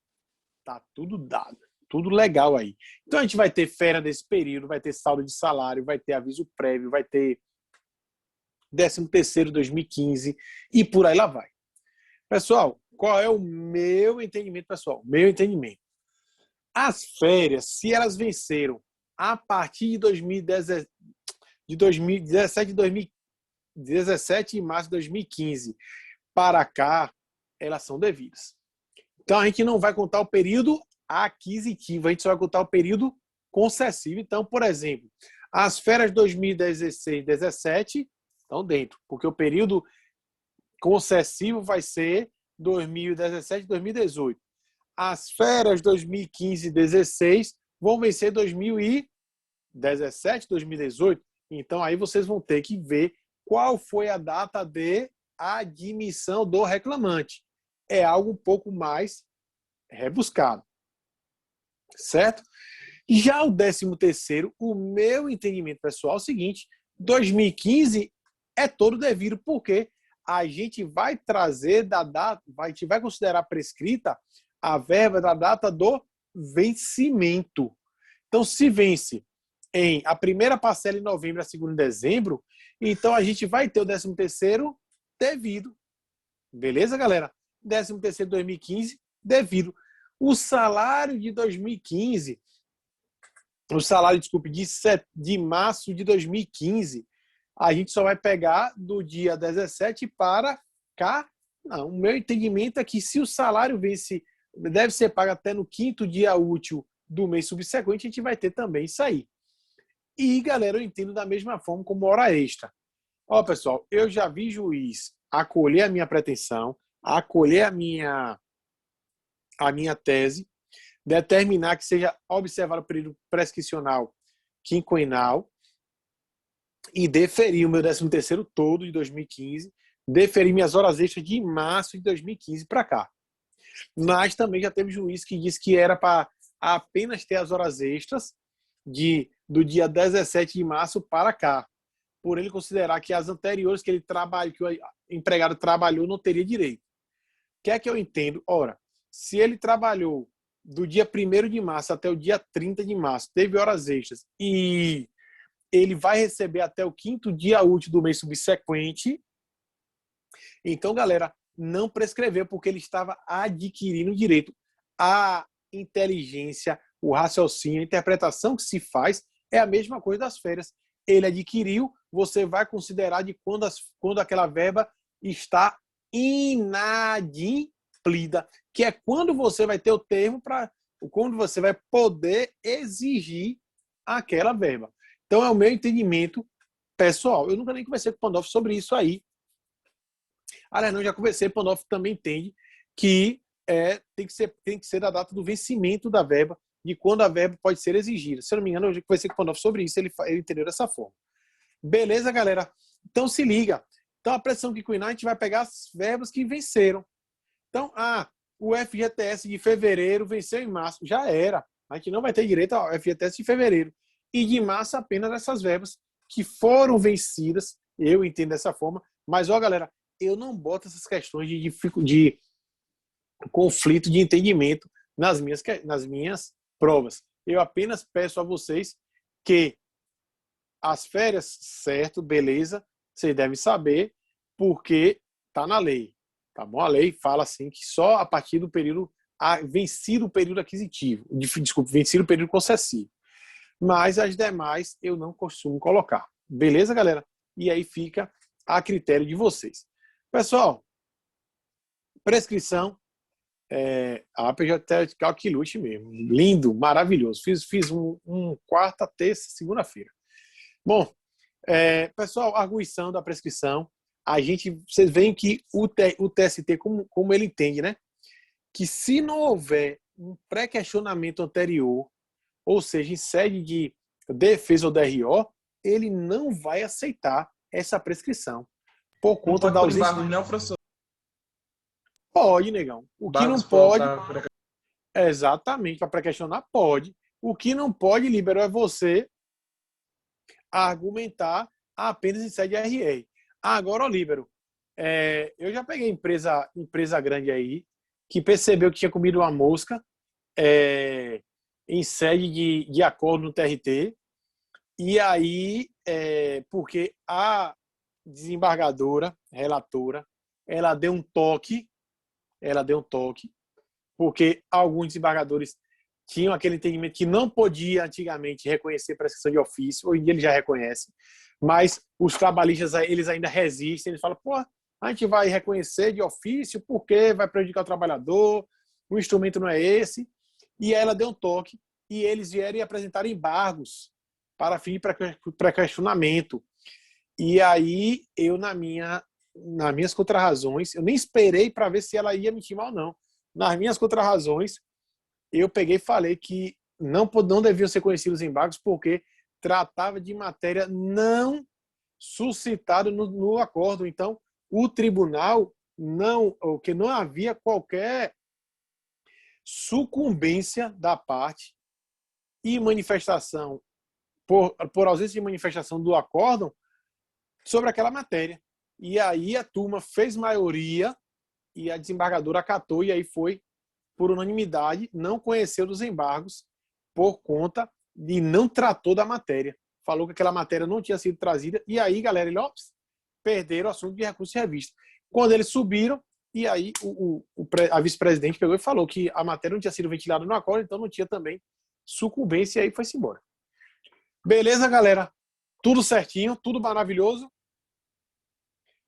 tá tudo dado. Tudo legal aí. Então, a gente vai ter férias nesse período, vai ter saldo de salário, vai ter aviso prévio, vai ter 13º 2015 e por aí lá vai. Pessoal, qual é o meu entendimento, pessoal? Meu entendimento. As férias, se elas venceram a partir de 2017, de 17 de março de 2015 para cá, elas são devidas. Então, a gente não vai contar o período aquisitivo, a gente só vai contar o período concessivo. Então, por exemplo, as férias de 2016 17 estão dentro, porque o período concessivo vai ser 2017 2018. As férias 2015 16 vão vencer 2017 2018. Então, aí vocês vão ter que ver qual foi a data de admissão do reclamante. É algo um pouco mais rebuscado. Certo? Já o 13º, o meu entendimento pessoal é o seguinte: 2015 é todo devido, porque a gente vai trazer da data, a gente vai considerar prescrita a verba da data do vencimento. Então, se vence a primeira parcela em novembro, a segunda em dezembro, então a gente vai ter o 13º devido. Beleza, galera? 13º 2015 devido. O salário de 2015, o salário, desculpe, de março de 2015, a gente só vai pegar do dia 17 para cá. Não, o meu entendimento é que se o salário vence, deve ser pago até no 5º dia útil do mês subsequente, a gente vai ter também isso aí. E, galera, eu entendo da mesma forma como hora extra. Ó, pessoal, eu já vi juiz acolher a minha pretensão, acolher a minha tese, determinar que seja observado o período prescricional quinquenal e deferir o meu 13º todo de 2015, deferir minhas horas extras de março de 2015 para cá. Mas também já teve juiz que disse que era para apenas ter as horas extras do dia 17 de março para cá, por ele considerar que as anteriores que que o empregado trabalhou não teria direito. O que é que eu entendo? Ora, se ele trabalhou do dia 1º de março até o dia 30 de março, teve horas extras e ele vai receber até o 5º dia útil do mês subsequente, então, galera, não prescreveu, porque ele estava adquirindo direito. A inteligência, o raciocínio, a interpretação que se faz é a mesma coisa das férias. Ele adquiriu, você vai considerar de quando aquela verba está inadimplida, que é quando você vai ter o termo quando você vai poder exigir aquela verba. Então, é o meu entendimento pessoal. Eu nunca nem conversei com o Pandolfo sobre isso aí. Aliás, não, já conversei, o Pandolfo também entende que tem que ser da data do vencimento da verba, de quando a verba pode ser exigida. Se eu não me engano, eu já conversei com o Pandolfo sobre isso, ele entendeu dessa forma. Beleza, galera? Então, se liga. Então, a pressão quinquenal, a gente vai pegar as verbas que venceram. Então, o FGTS de fevereiro venceu em março. Já era. A gente não vai ter direito ao FGTS de fevereiro. E de março, apenas essas verbas que foram vencidas. Eu entendo dessa forma. Mas, ó, galera, eu não boto essas questões de conflito de entendimento nas minhas provas. Eu apenas peço a vocês que as férias, certo, beleza, vocês devem saber, porque está na lei. Tá bom? A lei fala assim que só a partir do período vencido o período aquisitivo, desculpe, vencido o período concessivo. Mas as demais eu não costumo colocar. Beleza, galera? E aí fica a critério de vocês. Pessoal, prescrição, a PJ Calquiluche mesmo. Lindo, maravilhoso. Fiz um quarta, terça, segunda-feira. Bom, pessoal, arguição da prescrição. Vocês veem que o TST, como ele entende, né? Que se não houver um pré-questionamento anterior, ou seja, em sede de defesa ou DRO, ele não vai aceitar essa prescrição. Por conta da ausência. Embargos, não, professor? Pode, negão. O que não pode. Exatamente, para pré-questionar, pode. O que não pode, Líbero, é você argumentar apenas em sede RE. Agora, Líbero, eu já peguei empresa grande aí que percebeu que tinha comido uma mosca em sede de acordo no TRT, e aí, porque a desembargadora, relatora, ela deu um toque, porque alguns desembargadores tinham aquele entendimento que não podia antigamente reconhecer prescrição de ofício, hoje em dia eles já reconhecem, mas os trabalhistas eles ainda resistem, eles falam, pô, a gente vai reconhecer de ofício porque vai prejudicar o trabalhador, o instrumento não é esse, e aí ela deu um toque e eles vieram e apresentaram embargos para fim de pré-questionamento. E aí eu, nas minhas contrarrazões, eu nem esperei para ver se ela ia me intimar ou não. Nas minhas contrarrazões, eu peguei e falei que não deviam ser conhecidos os embargos porque tratava de matéria não suscitada no acordo. Então, o tribunal que não havia qualquer sucumbência da parte e manifestação, por ausência de manifestação do acórdão sobre aquela matéria. E aí a turma fez maioria e a desembargadora acatou, e aí foi por unanimidade, não conheceu dos embargos por conta de não tratou da matéria. Falou que aquela matéria não tinha sido trazida, e aí, galera, eles perderam o assunto de recurso de revista. Quando eles subiram, e aí a vice-presidente pegou e falou que a matéria não tinha sido ventilada no acordo, então não tinha também sucumbência, e aí foi-se embora. Beleza, galera? Tudo certinho, tudo maravilhoso.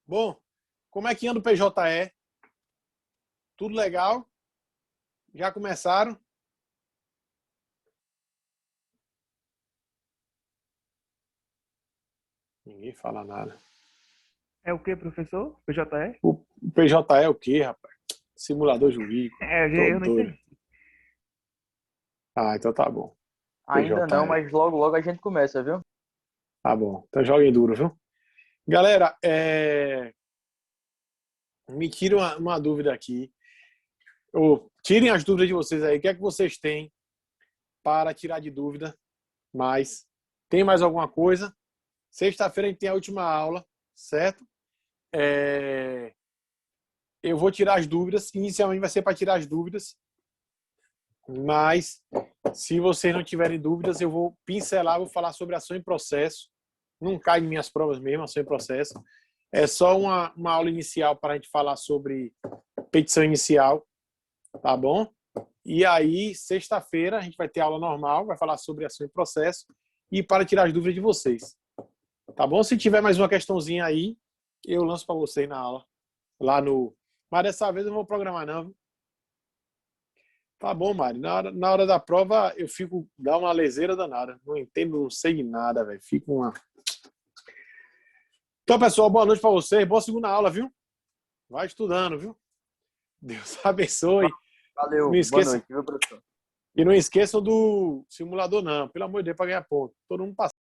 Bom, como é que anda o PJE? Tudo legal? Já começaram? Ninguém fala nada. É o que, professor? PJE? O PJE é o quê, rapaz? Simulador jurídico. Eu não entendi. Ah, então tá bom. Ainda não, mas logo a gente começa, viu? Tá bom. Então joguem duro, viu? Galera, me tirem uma dúvida aqui. Tirem as dúvidas de vocês aí. O que é que vocês têm para tirar de dúvida? Mas tem mais alguma coisa? Sexta-feira a gente tem a última aula, certo? Eu vou tirar as dúvidas. Inicialmente vai ser para tirar as dúvidas. Mas, se vocês não tiverem dúvidas, eu vou pincelar, vou falar sobre ação em processo. Não cai em minhas provas mesmo, ação em processo. É só uma aula inicial para a gente falar sobre petição inicial, tá bom? E aí, sexta-feira, a gente vai ter aula normal, vai falar sobre ação em processo e para tirar as dúvidas de vocês. Tá bom? Se tiver mais uma questãozinha aí, eu lanço para vocês na aula. Mas dessa vez eu não vou programar, não. Tá bom, Mari. Na hora da prova, eu dá uma leseira danada. Não entendo, não sei de nada, velho. Fico uma... Então, pessoal, boa noite para vocês. Boa segunda aula, viu? Vai estudando, viu? Deus abençoe. Valeu, boa noite, viu, professor? E não esqueçam do simulador, não. Pelo amor de Deus, para ganhar ponto. Todo mundo passa.